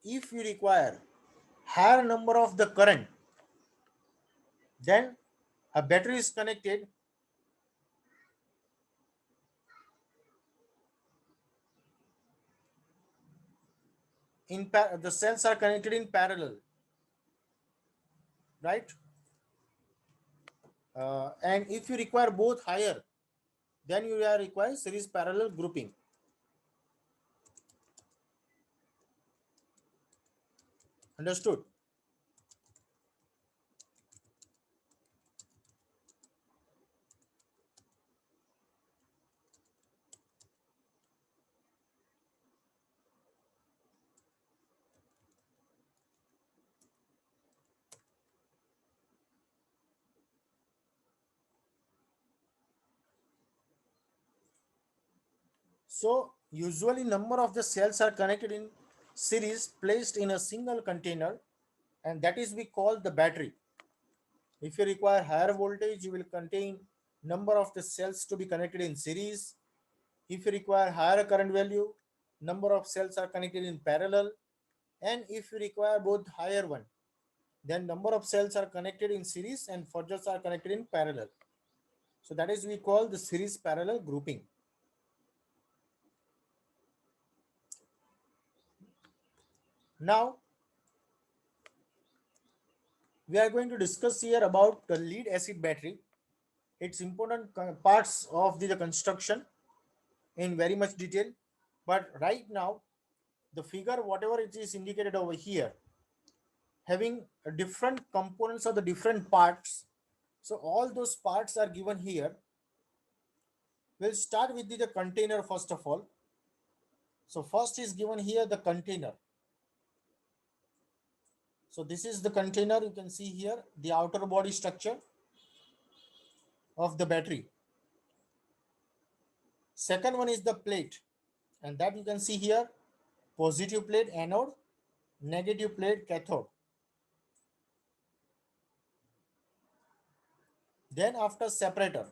If you require higher number of the current, then a battery is connected in the cells are connected in parallel, right? And if you require both higher, then you are require series parallel grouping. Understood? So usually number of the cells are connected in series placed in a single container, and that is we call the battery. If you require higher voltage, you will contain number of the cells to be connected in series. If you require higher current value, number of cells are connected in parallel. And if you require both higher one, Then number of cells are connected in series and further are connected in parallel. So that is we call the series parallel grouping. Now we are going to discuss here about the lead acid battery, its important parts of the construction in very much detail. But right now, the figure, whatever it is indicated over here, having different components of the different parts. So all those parts are given here. We'll start with the container first of all. So first is given here the container. So this is the container. You can see here the outer body structure of the battery. Second one is the plate, and that you can see here, positive plate anode, negative plate cathode. Then after separator.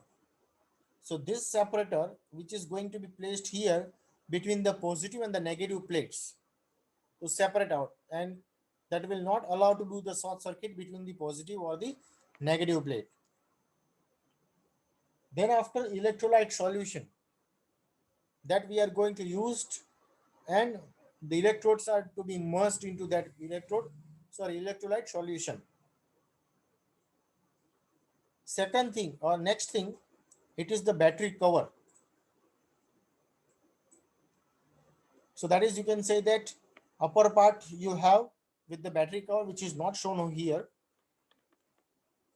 So this separator which is going to be placed here between the positive and the negative plates to separate out, and that will not allow to do the short circuit between the positive or the negative plate. Then after electrolyte solution that we are going to use, and the electrodes are to be immersed into that electrolyte solution. Second thing or next thing, it is the battery cover. So that is, you can say that upper part you have with the battery cover, which is not shown over here,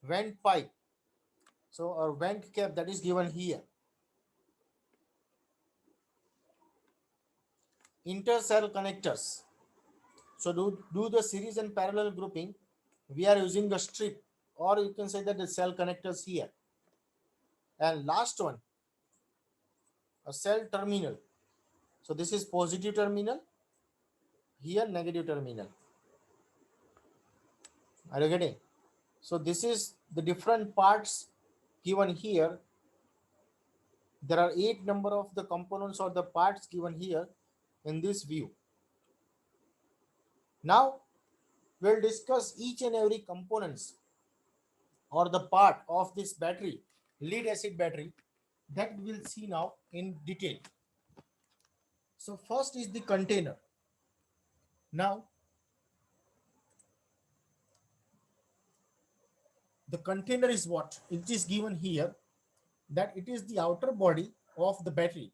vent pipe, so or vent cap that is given here. Intercell connectors. So do the series and parallel grouping, we are using the strip, or you can say that the cell connectors here. And last one, a cell terminal. So this is positive terminal, here negative terminal. Are you getting? So this is the different parts given here. There are 8 number of the components or the parts given here in this view. Now we'll discuss each and every components or the part of this battery, lead acid battery, that we will see now in detail. So first is the container. Now the container is what? It is given here that it is the outer body of the battery,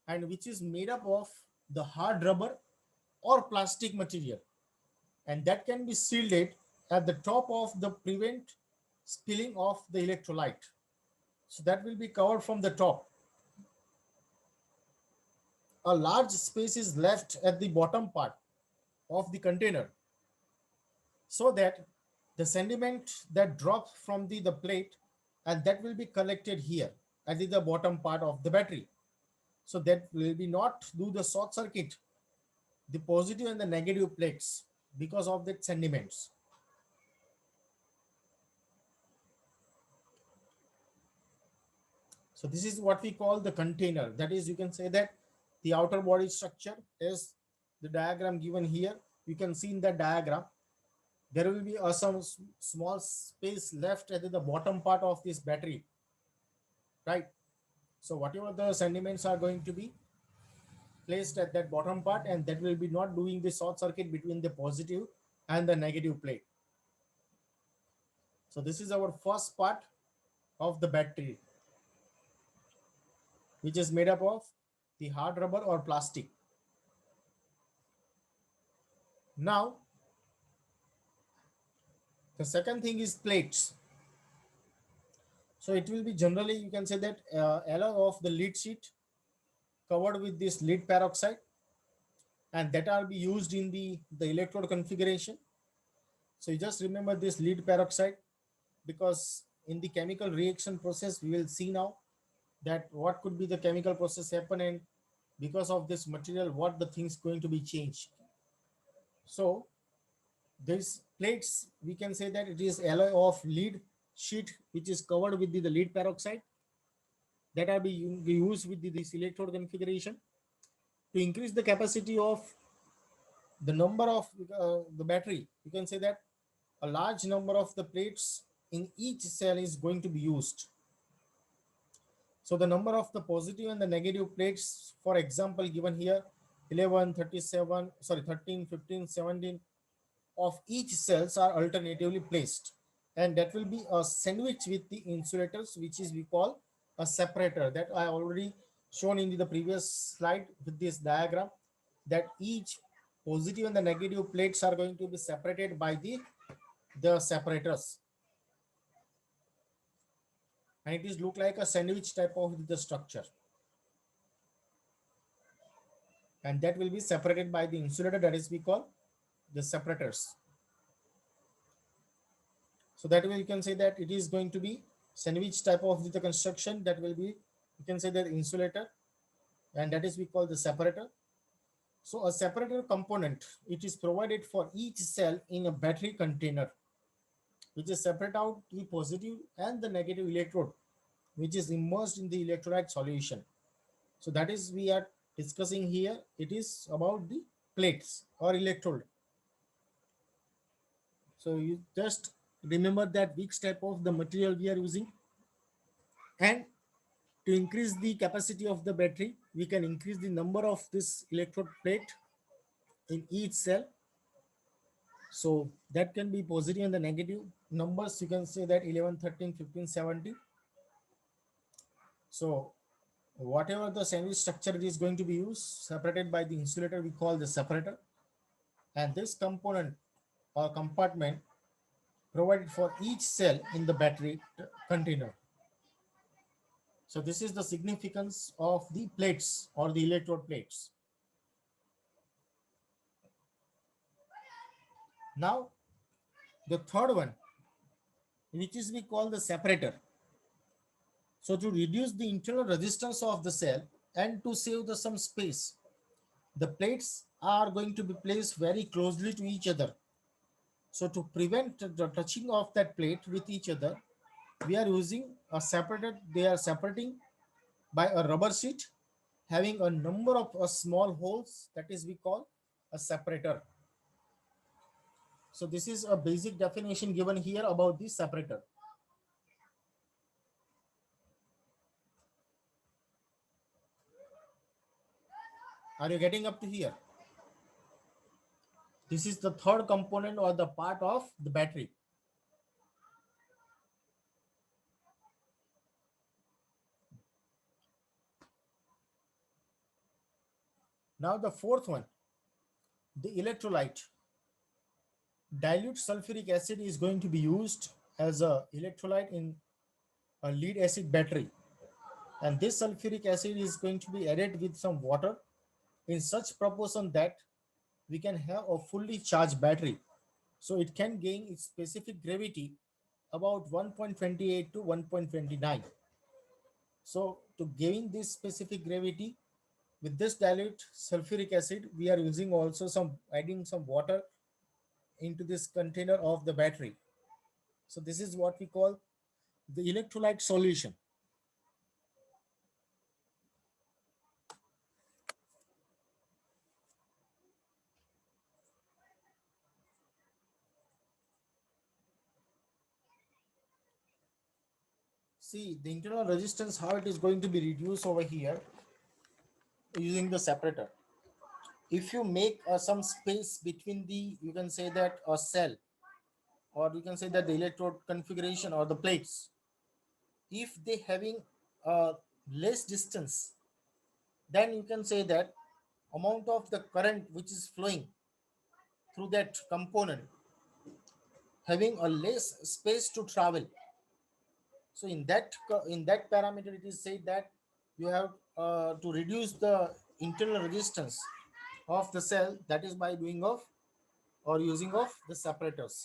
and which is made up of the hard rubber or plastic material, and that can be sealed at the top of the prevent spilling of the electrolyte. So that will be covered from the top. A large space is left at the bottom part of the container so that the sediment that drops from the plate, and that will be collected here at the bottom part of the battery. So that will be not do the short circuit the positive and the negative plates because of the sediments. So this is what we call the container. That is, you can say that the outer body structure is the diagram given here. You can see in the diagram there will be some small space left at the bottom part of this battery, right? So whatever the sediments are going to be placed at that bottom part, and that will be not doing the short circuit between the positive and the negative plate. So this is our first part of the battery, which is made up of the hard rubber or plastic. Now the second thing is plates. So it will be generally, you can say that alloy of the lead sheet covered with this lead peroxide, and that are be used in the electrode configuration. So you just remember this lead peroxide, because in the chemical reaction process we will see now that what could be the chemical process happen, and because of this material what the things going to be changed. So these plates, we can say that it is alloy of lead sheet which is covered with the lead peroxide, that are be used with this electrode configuration to increase the capacity of the number of the battery. You can say that a large number of the plates in each cell is going to be used. So the number of the positive and the negative plates, for example, given here 11, 37, sorry, 13, 15, 17 of each cells are alternatively placed. And that will be a sandwich with the insulators, which is we call a separator, that I already shown in the previous slide with this diagram, that each positive and the negative plates are going to be separated by the separators, and it is look like a sandwich type of the structure, and that will be separated by the insulator, that is we call the separators. So that way you can say that it is going to be sandwich type of the construction, that will be, you can say that insulator, and that is we call the separator. So a separator component, it is provided for each cell in a battery container, which is separate out the positive and the negative electrode, which is immersed in the electrolyte solution. So that is we are discussing here. It is about the plates or electrode. So you just remember that which type of the material we are using, and to increase the capacity of the battery, we can increase the number of this electrode plate in each cell. So that can be positive and the negative numbers. You can say that 11, 13, 15, 17. So whatever the sandwich structure is going to be used, separated by the insulator, we call the separator. And this component or compartment provided for each cell in the battery container. So this is the significance of the plates or the electrode plates. Now the third one, which is we call the separator. So to reduce the internal resistance of the cell and to save the some space, the plates are going to be placed very closely to each other. So to prevent the touching of that plate with each other, we are using a separator. They are separating by a rubber sheet having a number of small holes, that is we call a separator. So this is a basic definition given here about the separator. Are you getting up to here? This is the third component or the part of the battery. Now the fourth one, the electrolyte. Dilute sulfuric acid is going to be used as a electrolyte in a lead acid battery, and this sulfuric acid is going to be added with some water in such proportion that we can have a fully charged battery. So it can gain its specific gravity about 1.28 to 1.29. So to gain this specific gravity with this dilute sulfuric acid, we are using also some adding some water into this container of the battery. So this is what we call the electrolyte solution. See the internal resistance, how it is going to be reduced over here using the separator. If you make some space between the, you can say that a cell, or you can say that the electrode configuration or the plates, if they having less distance, then you can say that amount of the current which is flowing through that component having a less space to travel. So in that parameter, it is said that you have to reduce the internal resistance of the cell, that is by doing of or using of the separators.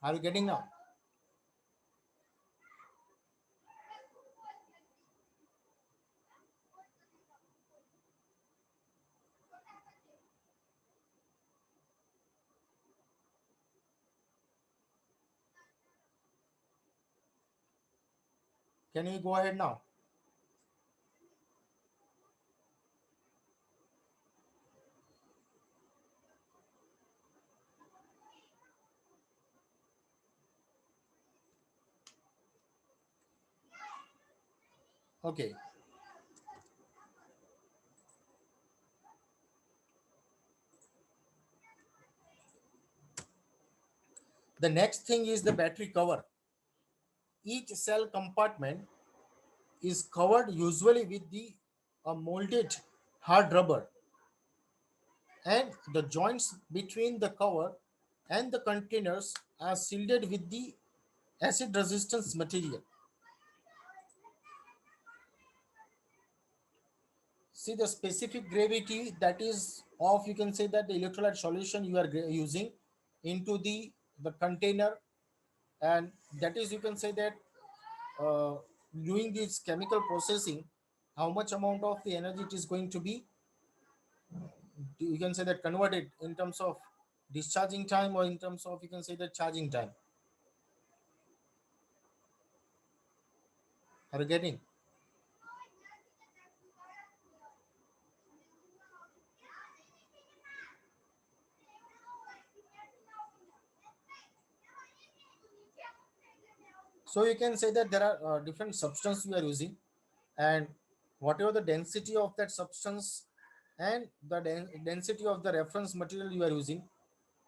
Are you getting now? Can you go ahead now? Okay. The next thing is the battery cover. Each cell compartment is covered usually with the a molded hard rubber, and the joints between the cover and the containers are sealed with the acid resistance material. See the specific gravity that is of, you can say that the electrolyte solution you are using into the container, and that is, you can say that, uh, doing this chemical processing, how much amount of the energy it is going to be, you can say that, converted in terms of discharging time or in terms of, you can say that, charging time. Are you getting? So you can say that there are different substances we are using, and whatever the density of that substance and the density of the reference material you are using,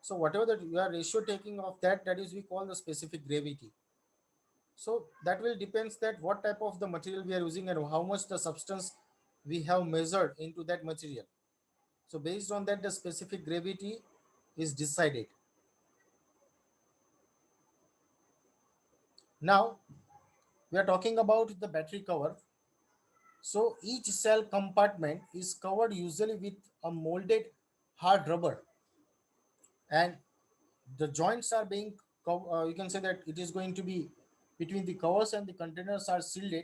so whatever that you are ratio taking of that, that is we call the specific gravity. So that will depends that what type of the material we are using and how much the substance we have measured into that material. So based on that, the specific gravity is decided. Now we are talking about the battery cover. So each cell compartment is covered usually with a molded hard rubber, and the joints are being you can say that it is going to be between the covers and the containers are sealed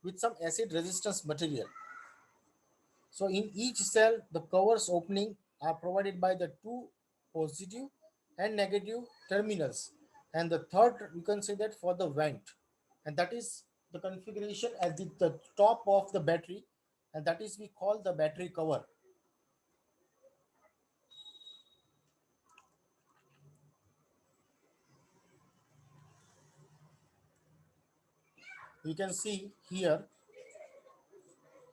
with some acid resistance material. So in each cell, the covers opening are provided by the two positive and negative terminals, and the third, you can say that, for the vent, and that is the configuration at the top of the battery, and that is we call the battery cover. You can see here,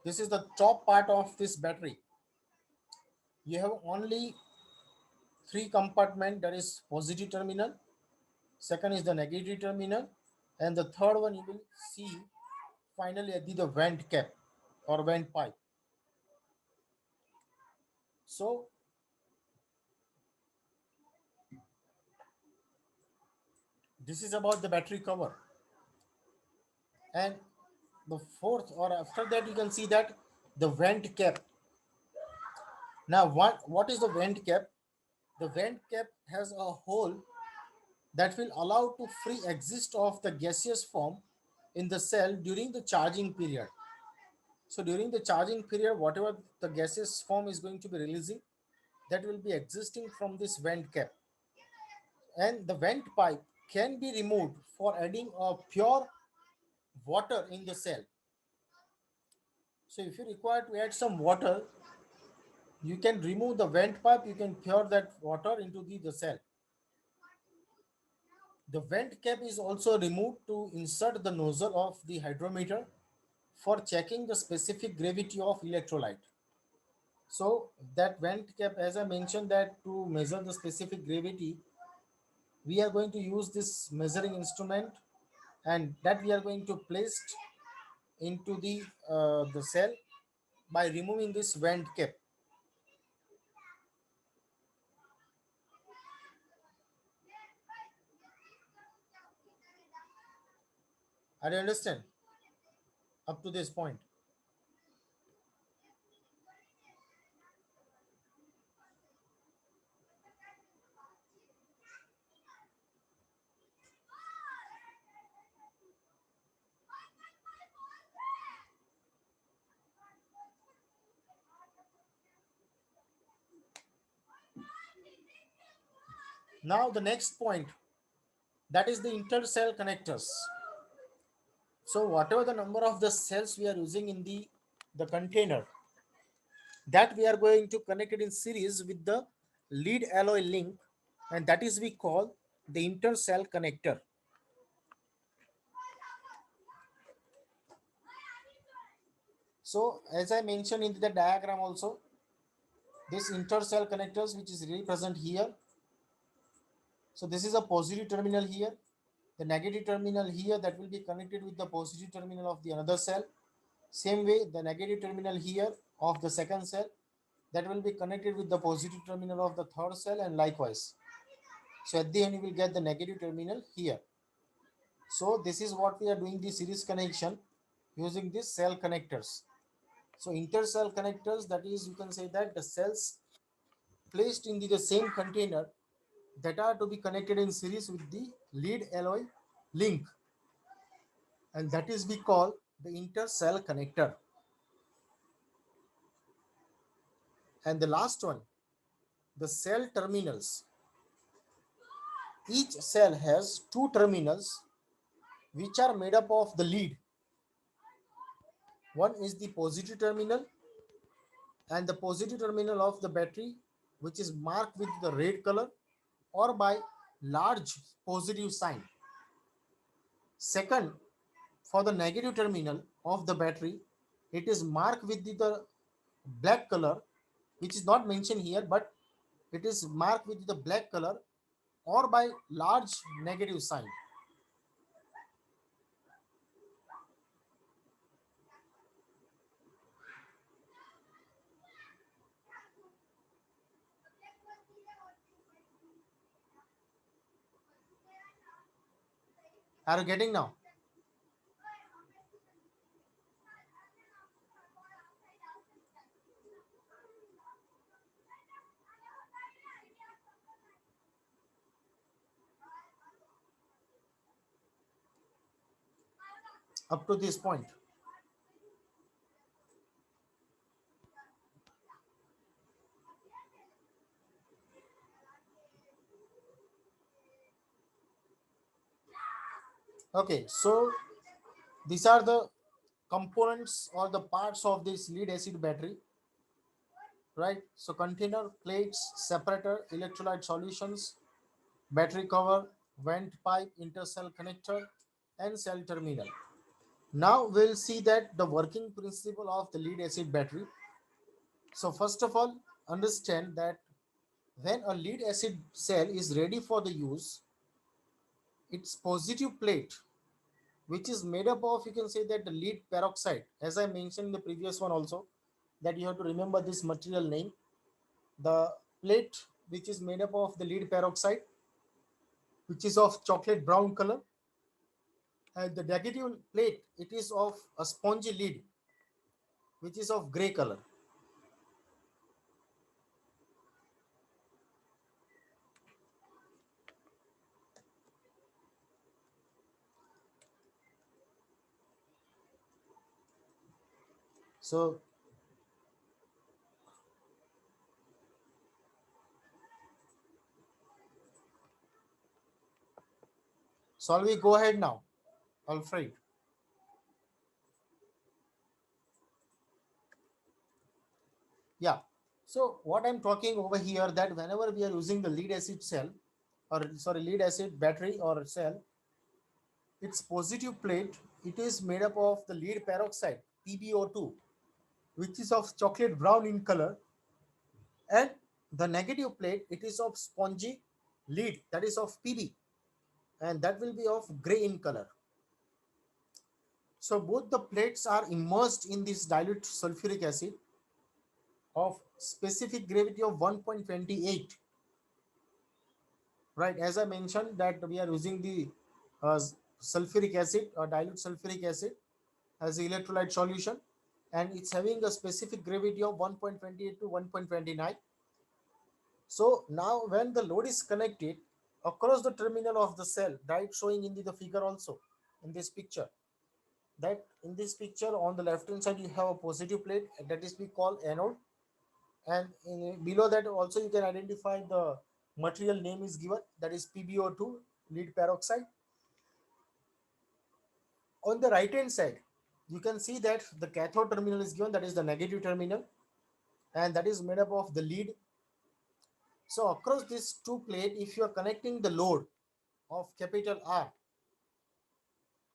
this is the top part of this battery. You have only three compartment, that is positive terminal, second is the negative terminal, and the third one you will see finally at the vent cap or vent pipe. So this is about the battery cover. And the fourth, or after that, you can see that the vent cap. Now what is the vent cap? The vent cap has a hole that will allow to free exist of the gaseous form in the cell during the charging period. So during the charging period, whatever the gaseous form is going to be releasing, that will be existing from this vent cap. And the vent pipe can be removed for adding a pure water in the cell. So if you require to add some water, you can remove the vent pipe, you can pour that water into the cell. The vent cap is also removed to insert the nozzle of the hydrometer for checking the specific gravity of electrolyte. So that vent cap, as I mentioned, that to measure the specific gravity, we are going to use this measuring instrument, and that we are going to place into the cell by removing this vent cap. I understand up to this point. Now the next point, that is the intercell connectors. So whatever the number of the cells we are using in the container, that we are going to connect it in series with the lead alloy link, and that is we call the intercell connector. So as I mentioned in the diagram also, this intercell connectors which is really present here. So this is a positive terminal here, the negative terminal here that will be connected with the positive terminal of the another cell. Same way, the negative terminal here of the second cell that will be connected with the positive terminal of the third cell, and likewise. So at the end you will get the negative terminal here. So this is what we are doing, the series connection using these cell connectors. So intercell connectors, that is, you can say that the cells placed in the same container that are to be connected in series with the lead alloy link, and that is we call the intercell connector. And the last one, the cell terminals. Each cell has two terminals which are made up of the lead. One is the positive terminal, and the positive terminal of the battery, which is marked with the red color or by large positive sign. Second, for the negative terminal of the battery, it is marked with the black color, which is not mentioned here, but it is marked with the black color or by large negative sign. Are you getting now? Up to this point? Okay, so these are the components or the parts of this lead acid battery, right? So container, plates, separator, electrolyte solutions, battery cover, vent pipe, intercell connector, and cell terminal. Now we'll see that the working principle of the lead acid battery. So first of all, understand that when a lead acid cell is ready for the use, its positive plate, which is made up of, you can say that the lead peroxide, as I mentioned in the previous one also, that you have to remember this material name. The plate which is made up of the lead peroxide, which is of chocolate brown color, and the negative plate, it is of a spongy lead, which is of gray color. So shall we go ahead now, Alfred? Yeah. So what I'm talking over here, that whenever we are using the lead acid cell, or sorry, lead acid battery or cell, its positive plate, it is made up of the lead peroxide, PbO2, which is of chocolate brown in color, and the negative plate, it is of spongy lead, that is of Pb, and that will be of gray in color. So both the plates are immersed in this dilute sulfuric acid of specific gravity of 1.28, right? As I mentioned that we are using the uh, sulfuric acid or dilute sulfuric acid as the electrolyte solution, and it's having a specific gravity of 1.28 to 1.29. So now when the load is connected across the terminal of the cell, right, showing in the figure also in this picture, that in this picture on the left hand side you have a positive plate, that is we call anode, and below that also you can identify the material name is given, that is PbO2, lead peroxide. On the right hand side you can see that the cathode terminal is given, that is the negative terminal, and that is made up of the lead. So across these two plate, if you are connecting the load of capital R,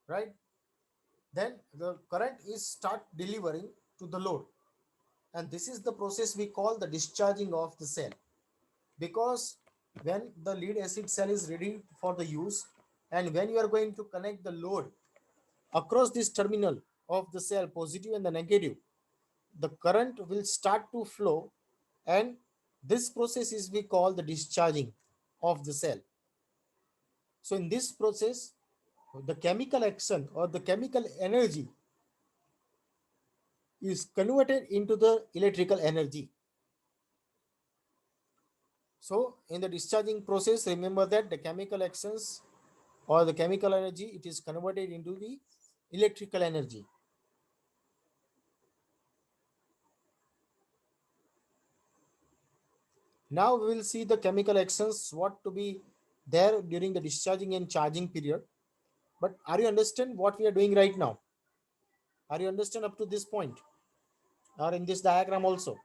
right, then the current is start delivering to the load. And this is the process we call the discharging of the cell. Because when the lead acid cell is ready for the use, and when you are going to connect the load across this terminal of the cell, positive and the negative, the current will start to flow, and this process is we call the discharging of the cell. So in this process, the chemical action or the chemical energy is converted into the electrical energy. So in the discharging process, remember that the chemical actions or the chemical energy, it is converted into the electrical energy. Now we will see the chemical actions what to be there during the discharging and charging period. But are you understand what we are doing right now? Are you understand up to this point or in this diagram also?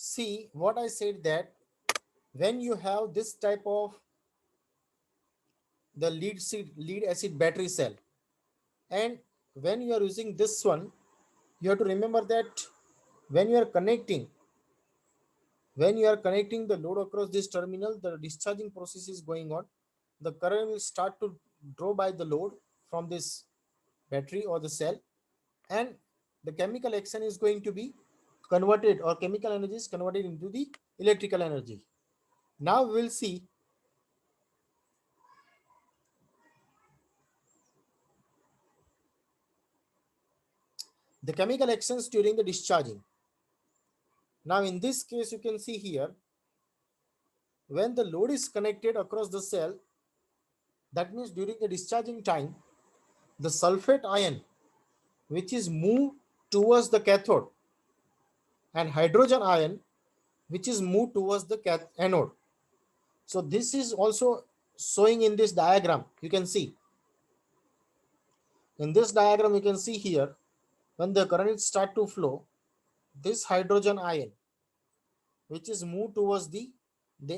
See what I said, that when you have this type of the lead acid battery cell, and when you are using this one, you have to remember that when you are connecting when you are connecting the load across this terminal, the discharging process is going on. The current will start to draw by the load from this battery or the cell, and the chemical action is going to be converted, or chemical energy is converted into the electrical energy. Now we will see the chemical actions during the discharging. Now in this case, you can see here, when the load is connected across the cell, that means during the discharging time, the sulfate ion which is moved towards the cathode, and hydrogen ion which is moved towards the anode. So this is also showing in this diagram. You can see in this diagram, you can see here, when the current start to flow, this hydrogen ion which is moved towards the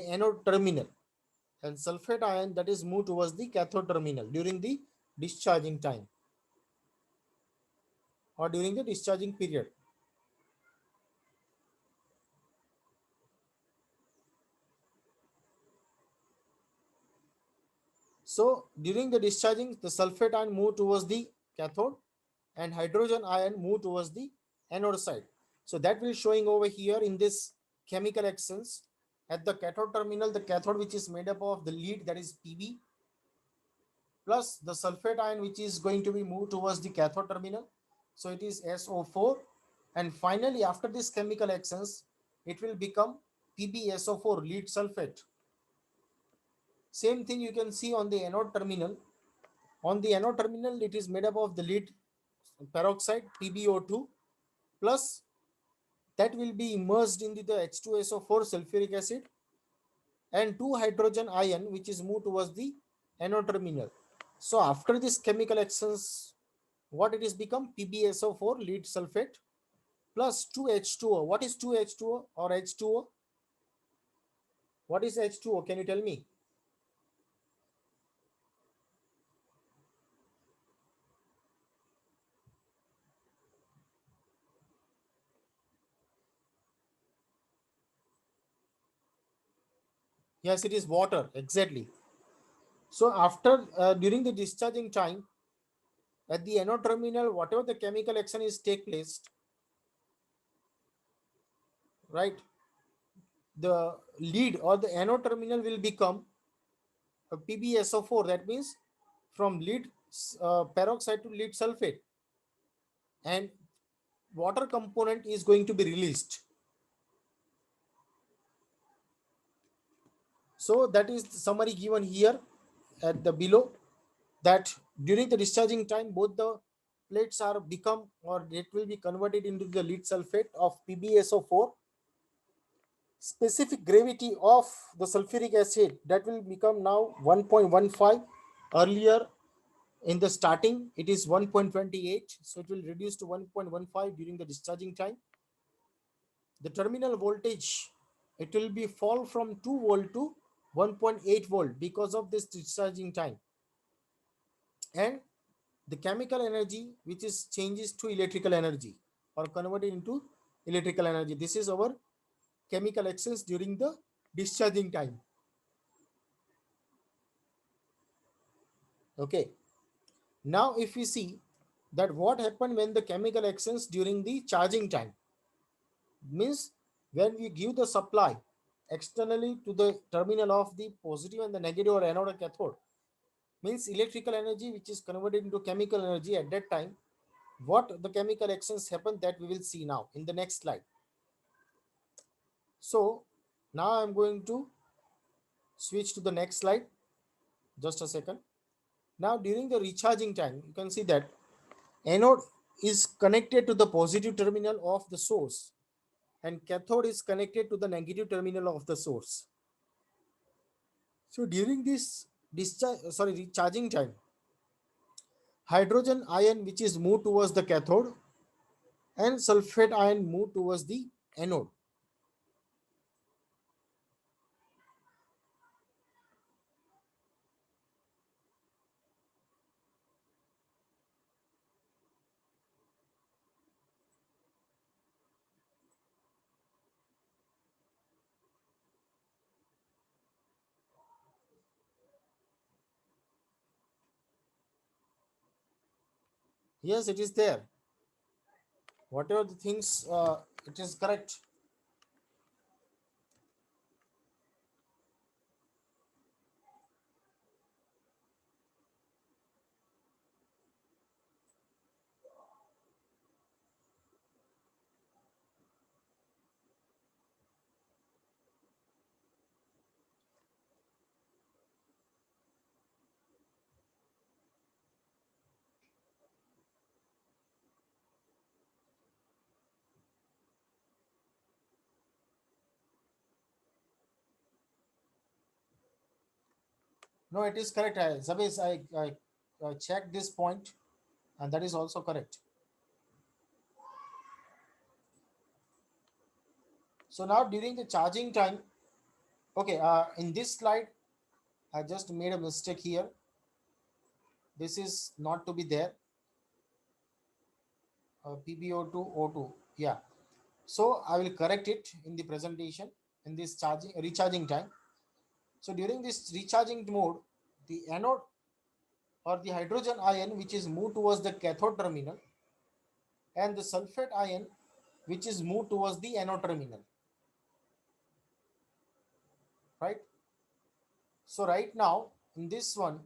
anode terminal, and sulfate ion that is moved towards the cathode terminal during the discharging time or during the discharging period. So during the discharging, the sulfate ion move towards the cathode, and hydrogen ion move towards the anode side. So that will showing over here in this chemical actions. At the cathode terminal, the cathode which is made up of the lead, that is Pb, plus the sulfate ion which is going to be moved towards the cathode terminal. So it is SO4, and finally after this chemical actions, it will become PbSO4, lead sulfate. Same thing you can see on the anode terminal. On the anode terminal, it is made up of the lead peroxide PbO2, plus that will be immersed into the H2SO4 sulfuric acid, and two hydrogen ion which is moved towards the anode terminal. So after this chemical actions, what it is become? PbSO4, lead sulfate, plus 2H2O. What is 2H2O or H2O? What is H2O? Can you tell me? Yes, it is water. Exactly. So after during the discharging time, at the anode terminal, whatever the chemical action is take place, right? The lead or the anode terminal will become a PbSO4. That means from lead peroxide to lead sulfate, and water component is going to be released. So that is the summary given here at the below, that during the discharging time both the plates are become, or it will be converted into the lead sulfate of PbSO4. Specific gravity of the sulfuric acid, that will become now 1.15. Earlier in the starting it is 1.28, so it will reduce to 1.15 during the discharging time. The terminal voltage, it will be fall from 2 volt to 1.8 volt because of this discharging time. And the chemical energy, which is changes to electrical energy or converted into electrical energy, this is our chemical exchange during the discharging time. Okay, now if we see that what happened when the chemical exchange during the charging time, means when we give the supply externally to the terminal of the positive and the negative or anode or cathode, means electrical energy which is converted into chemical energy at that time, what the chemical exchange happen, that we will see now in the next slide. So now I'm going to switch to the next slide, just a second. Now during the recharging time, you can see that anode is connected to the positive terminal of the source and cathode is connected to the negative terminal of the source. So during this recharging time, hydrogen ion which is moved towards the cathode and sulfate ion move towards the anode. Yes, it is there. Whatever the things, it is correct. No, it is correct. Zabis, I checked this point and that is also correct. So now during the charging time, okay, in this slide, I just made a mistake here. This is not to be there. PbO2 O2. Yeah. So I will correct it in the presentation in this charging recharging time. So during this recharging mode, the anode or the hydrogen ion which is moved towards the cathode terminal and the sulfate ion which is moved towards the anode terminal, right? So right now in this one,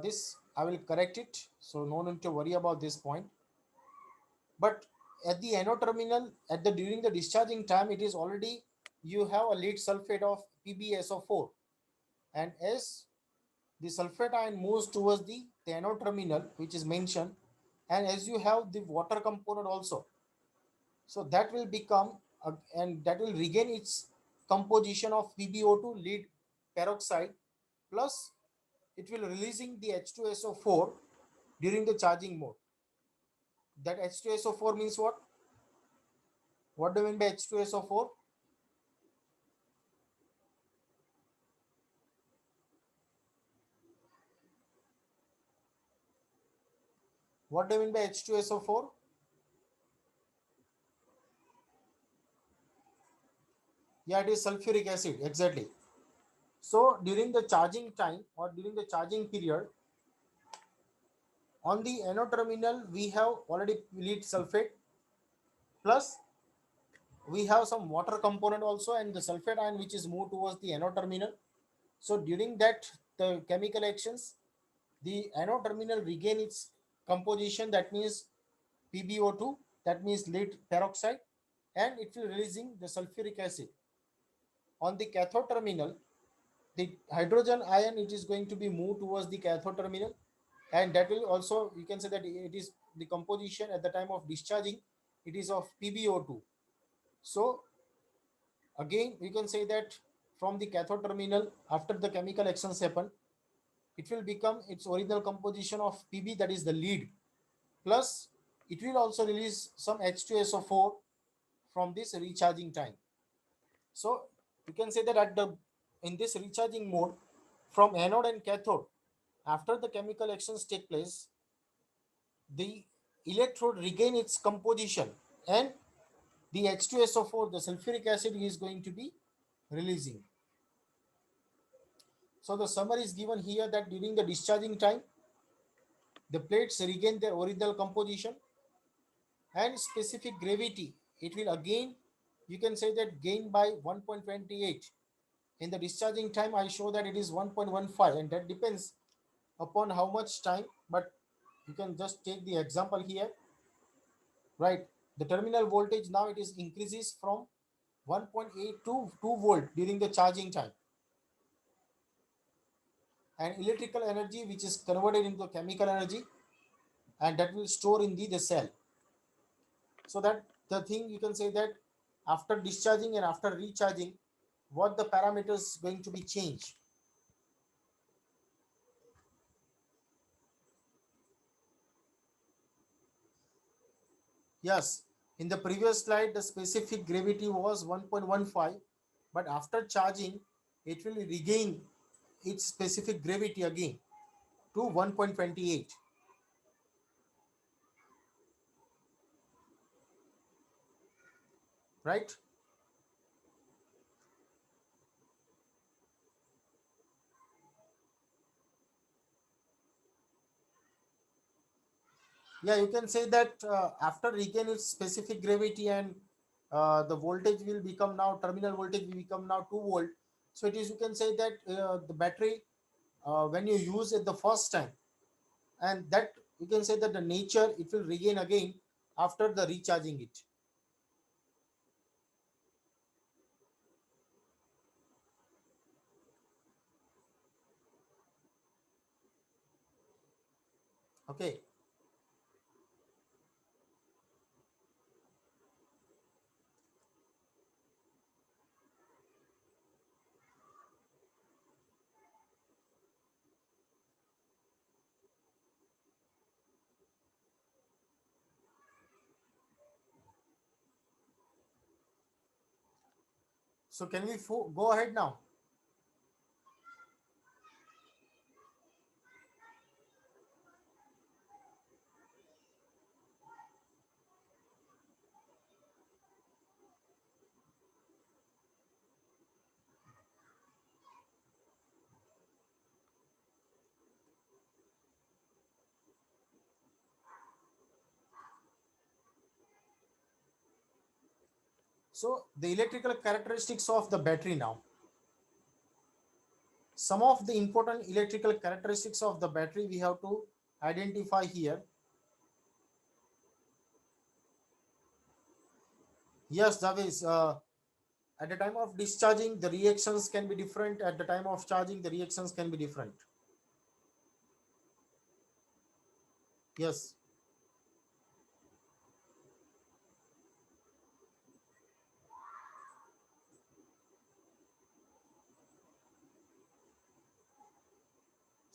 this I will correct it. So no need to worry about this point. But at the anode terminal, at the during the discharging time, it is already you have a lead sulfate of PbSO4, and as the sulfate ion moves towards the anode terminal, which is mentioned, and as you have the water component also, so that will become and that will regain its composition of PbO2 lead peroxide plus it will releasing the H2SO4 during the charging mode. That H2SO4 means what? What do you mean by H2SO4? What do you mean by H2SO4? Yeah, it is sulfuric acid, exactly. So during the charging time or during the charging period, on the anode terminal, we have already lead sulfate plus we have some water component also, and the sulfate ion which is moved towards the anode terminal. So during that the chemical actions, the anode terminal regain its composition, that means PbO2, that means lead peroxide, and it will releasing the sulfuric acid. On the cathode terminal, the hydrogen ion it is going to be moved towards the cathode terminal, and that will also, you can say that it is the composition at the time of discharging, it is of PbO2. So again you can say that from the cathode terminal, after the chemical actions happen, it will become its original composition of Pb, that is the lead, plus it will also release some H2SO4 from this recharging time. So you can say that at the in this recharging mode, from anode and cathode, after the chemical actions take place, the electrode regain its composition, and the H2SO4, the sulfuric acid, is going to be releasing. So the summary is given here that during the discharging time, the plates regain their original composition and specific gravity. It will again, you can say that gain by 1.28. In the discharging time, I show that it is 1.15, and that depends upon how much time, but you can just take the example here, right? The terminal voltage now it is increases from 1.8 to 2 volt during the charging time, and electrical energy which is converted into chemical energy, and that will store in the cell. So that the thing, you can say that after discharging and after recharging, what the parameters going to be changed. Yes, in the previous slide the specific gravity was 1.15, but after charging it will regain its specific gravity again to 1.28, right? Yeah, you can say that after regain its specific gravity, and the voltage will become now, terminal voltage will become now 2 volt. So it is, you can say that the battery, when you use it the first time, and that you can say that the nature it will regain again after the recharging it. Okay. So can we go ahead now? So the electrical characteristics of the battery now. Some of the important electrical characteristics of the battery we have to identify here. Yes, that is, at the time of discharging, the reactions can be different. At the time of charging, the reactions can be different. Yes.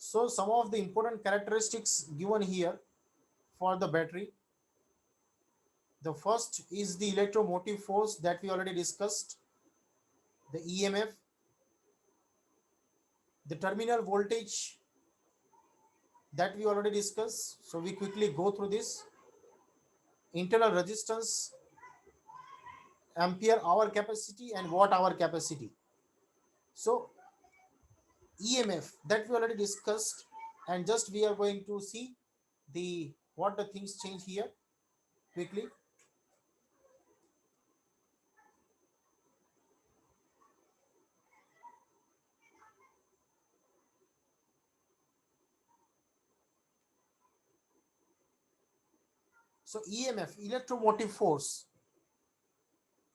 So some of the important characteristics given here for the battery. The first is the electromotive force that we already discussed, the EMF, the terminal voltage that we already discussed. So we quickly go through this. Internal resistance, ampere hour capacity, and watt hour capacity. So EMF that we already discussed, and just we are going to see the what the things change here quickly. So EMF, electromotive force,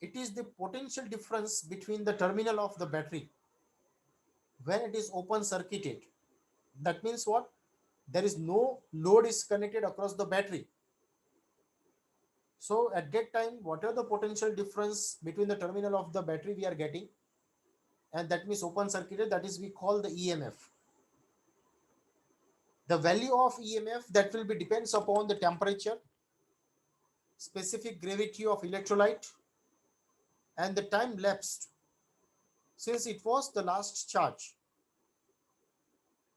it is the potential difference between the terminal of the battery when it is open circuited. That means what? There is no load is connected across the battery. So at that time, whatever the potential difference between the terminal of the battery we are getting, and that means open circuited, that is we call the EMF. The value of EMF that will be depends upon the temperature, specific gravity of electrolyte, and the time lapsed since it was the last charge.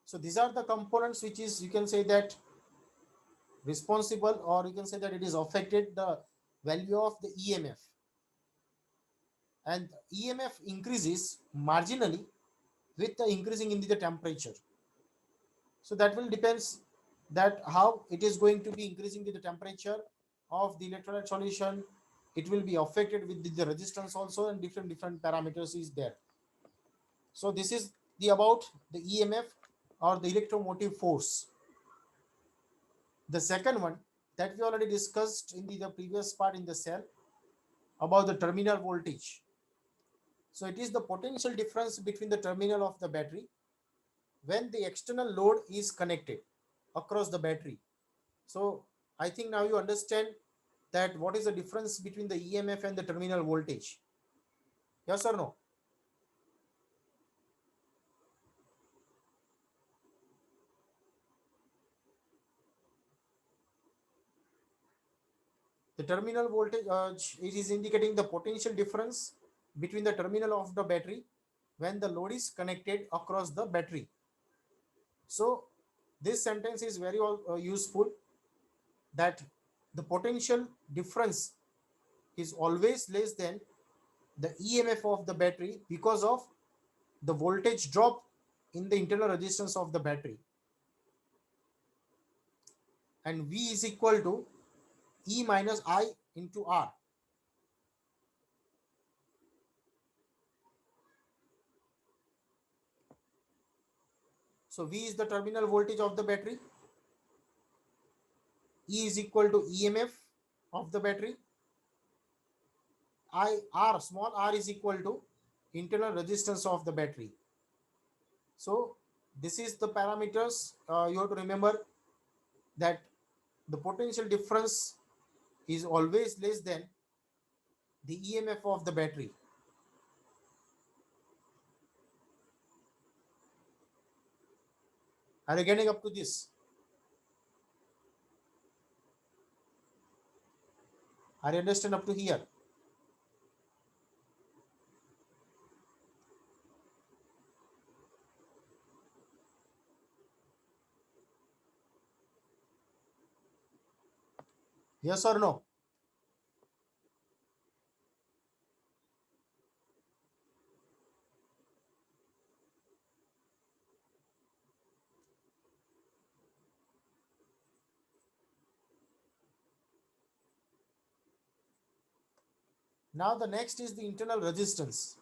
So these are the components which is, you can say that, responsible, or you can say that it is affected the value of the EMF. And EMF increases marginally with the increasing in the temperature. So that will depends that how it is going to be increasing with the temperature of the electrolyte solution. It will be affected with the resistance also, and different parameters is there. So this is the about the EMF or the electromotive force. The second one that we already discussed in the previous part in the cell about the terminal voltage. So it is the potential difference between the terminal of the battery when the external load is connected across the battery. So I think now you understand that what is the difference between the EMF and the terminal voltage. Yes or no? The terminal voltage, it is indicating the potential difference between the terminal of the battery when the load is connected across the battery. So this sentence is very useful, that the potential difference is always less than the EMF of the battery because of the voltage drop in the internal resistance of the battery, and V is equal to E minus I into R. So V is the terminal voltage of the battery, E is equal to EMF of the battery, R, small r is equal to internal resistance of the battery. So this is the parameters you have to remember, that the potential difference is always less than the EMF of the battery. Are you getting up to this? Are you understand up to here? Yes or no? Now the next is the internal resistance.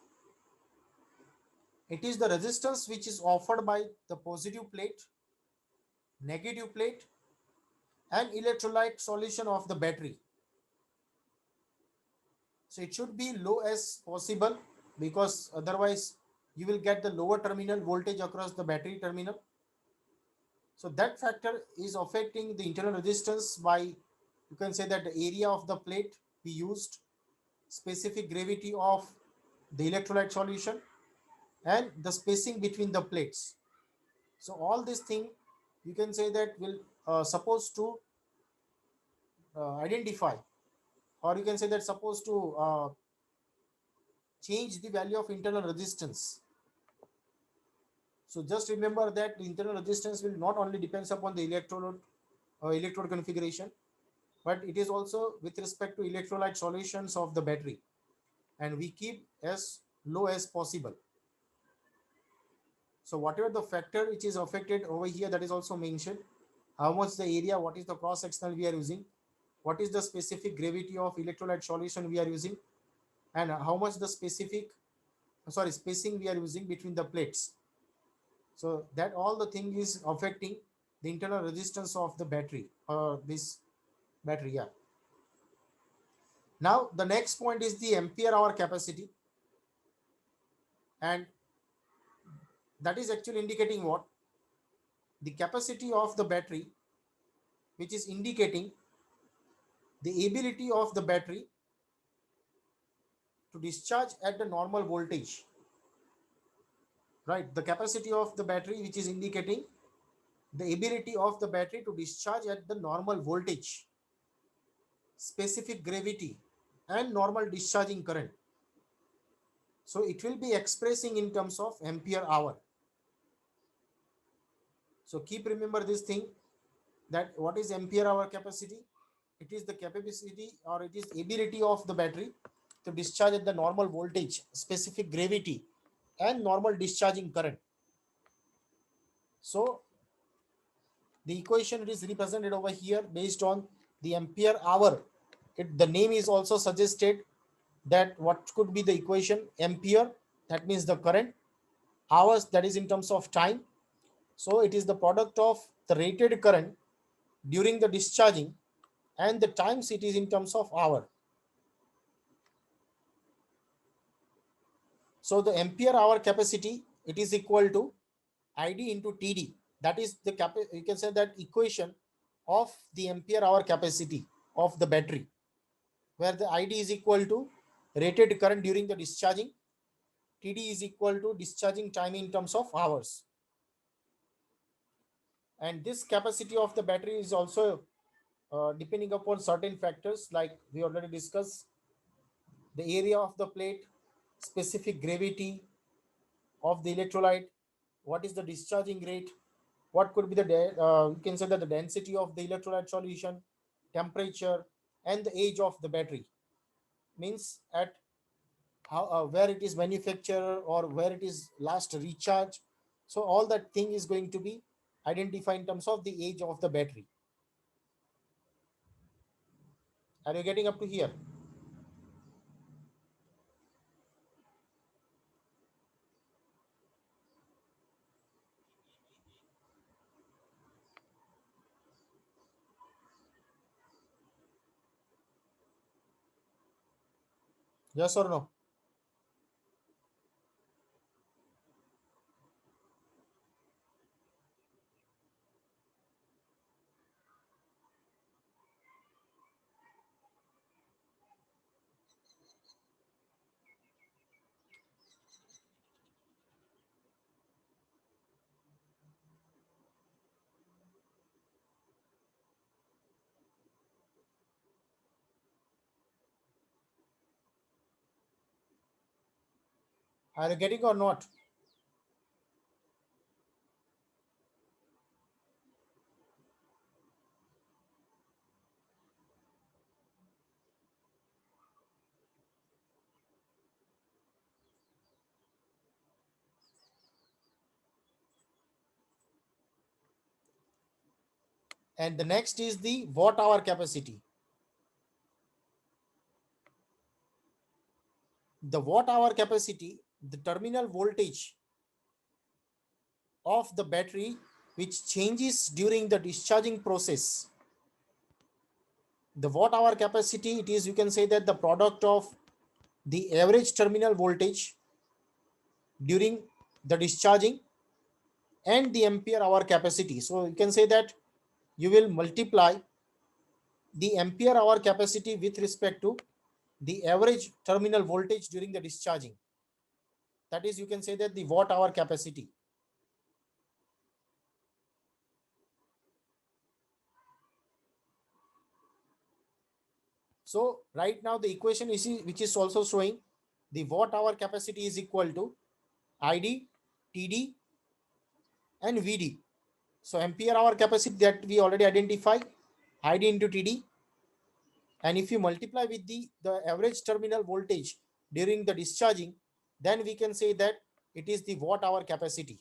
It is the resistance which is offered by the positive plate, negative plate, and electrolyte solution of the battery. So it should be low as possible, because otherwise you will get the lower terminal voltage across the battery terminal. So that factor is affecting the internal resistance by, you can say that, the area of the plate we used, specific gravity of the electrolyte solution, and the spacing between the plates. So all this thing, you can say that, will supposed to identify, or you can say that supposed to change the value of internal resistance. So just remember that the internal resistance will not only depends upon the electrode configuration, but it is also with respect to electrolyte solutions of the battery, and we keep as low as possible. So whatever the factor which is affected over here, that is also mentioned. How much the area, what is the cross sectional we are using, what is the specific gravity of electrolyte solution we are using, and how much the specific, sorry, spacing we are using between the plates. So that all the thing is affecting the internal resistance of the battery, or this battery. Yeah. Now the next point is the ampere hour capacity, and that is actually indicating what? The capacity of the battery, which is indicating the ability of the battery to discharge at the normal voltage, right? The capacity of the battery, which is indicating the ability of the battery to discharge at the normal voltage, specific gravity, and normal discharging current. So it will be expressing in terms of ampere hour. So keep remember this thing, that what is ampere hour capacity? It is the capacity, or it is ability of the battery to discharge at the normal voltage, specific gravity, and normal discharging current. So the equation is represented over here based on the ampere hour. The name is also suggested that what could be the equation: ampere, that means the current; hours, that is in terms of time. So it is the product of the rated current during the discharging and the times it is in terms of hour. So the ampere hour capacity, it is equal to id into td. That is the you can say that equation of the ampere hour capacity of the battery, where the id is equal to rated current during the discharging, td is equal to discharging time in terms of hours. And this capacity of the battery is also depending upon certain factors, like we already discussed: the area of the plate, specific gravity of the electrolyte, what is the discharging rate, what could be the you can say that the density of the electrolyte solution, temperature, and the age of the battery, means at how where it is manufactured or where it is last recharged. So all that thing is going to be identified in terms of the age of the battery. Are you getting up to here? Yes or no? Are you getting or not? And the next is the watt hour capacity. The watt hour capacity, the terminal voltage of the battery, which changes during the discharging process. The watt hour capacity, it is, you can say that, the product of the average terminal voltage during the discharging and the ampere hour capacity. So you can say that you will multiply the ampere hour capacity with respect to the average terminal voltage during the discharging. That is, you can say that, the watt hour capacity. So right now the equation is, which is also showing the watt hour capacity is equal to id, td, and vd. So ampere hour capacity, that we already identify, id into td, and if you multiply with the average terminal voltage during the discharging, then we can say that it is the watt hour capacity.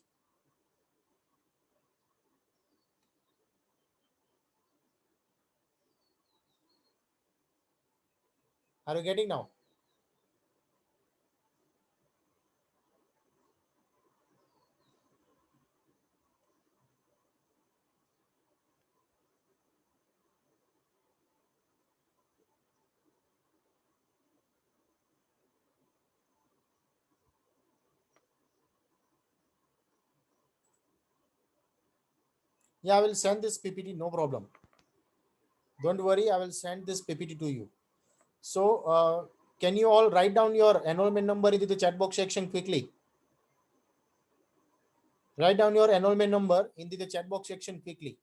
Are you getting now? Yeah, I will send this PPT, no problem. Don't worry, I will send this PPT to you. So, can you all write down your enrollment number into the chat box section quickly? Write down your enrollment number into the chat box section quickly.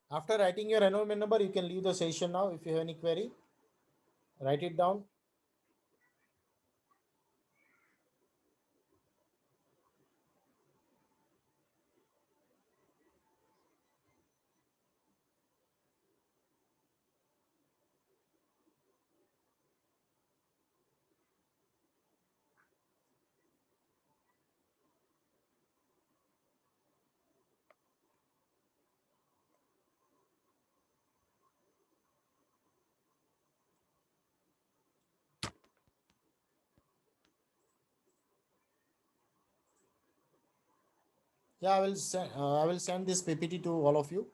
After writing your enrollment number, you can leave the session now. If you have any query, write it down. Yeah, I will send this PPT to all of you.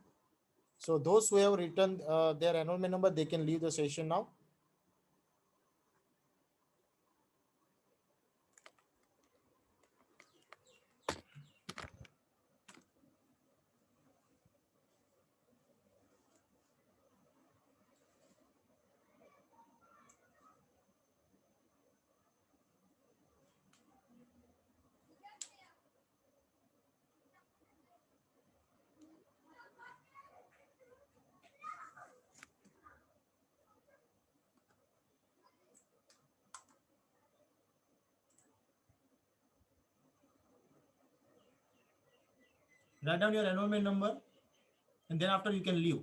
So those who have written their enrollment number, they can leave the session now. Write down your enrollment number, and then after you can leave.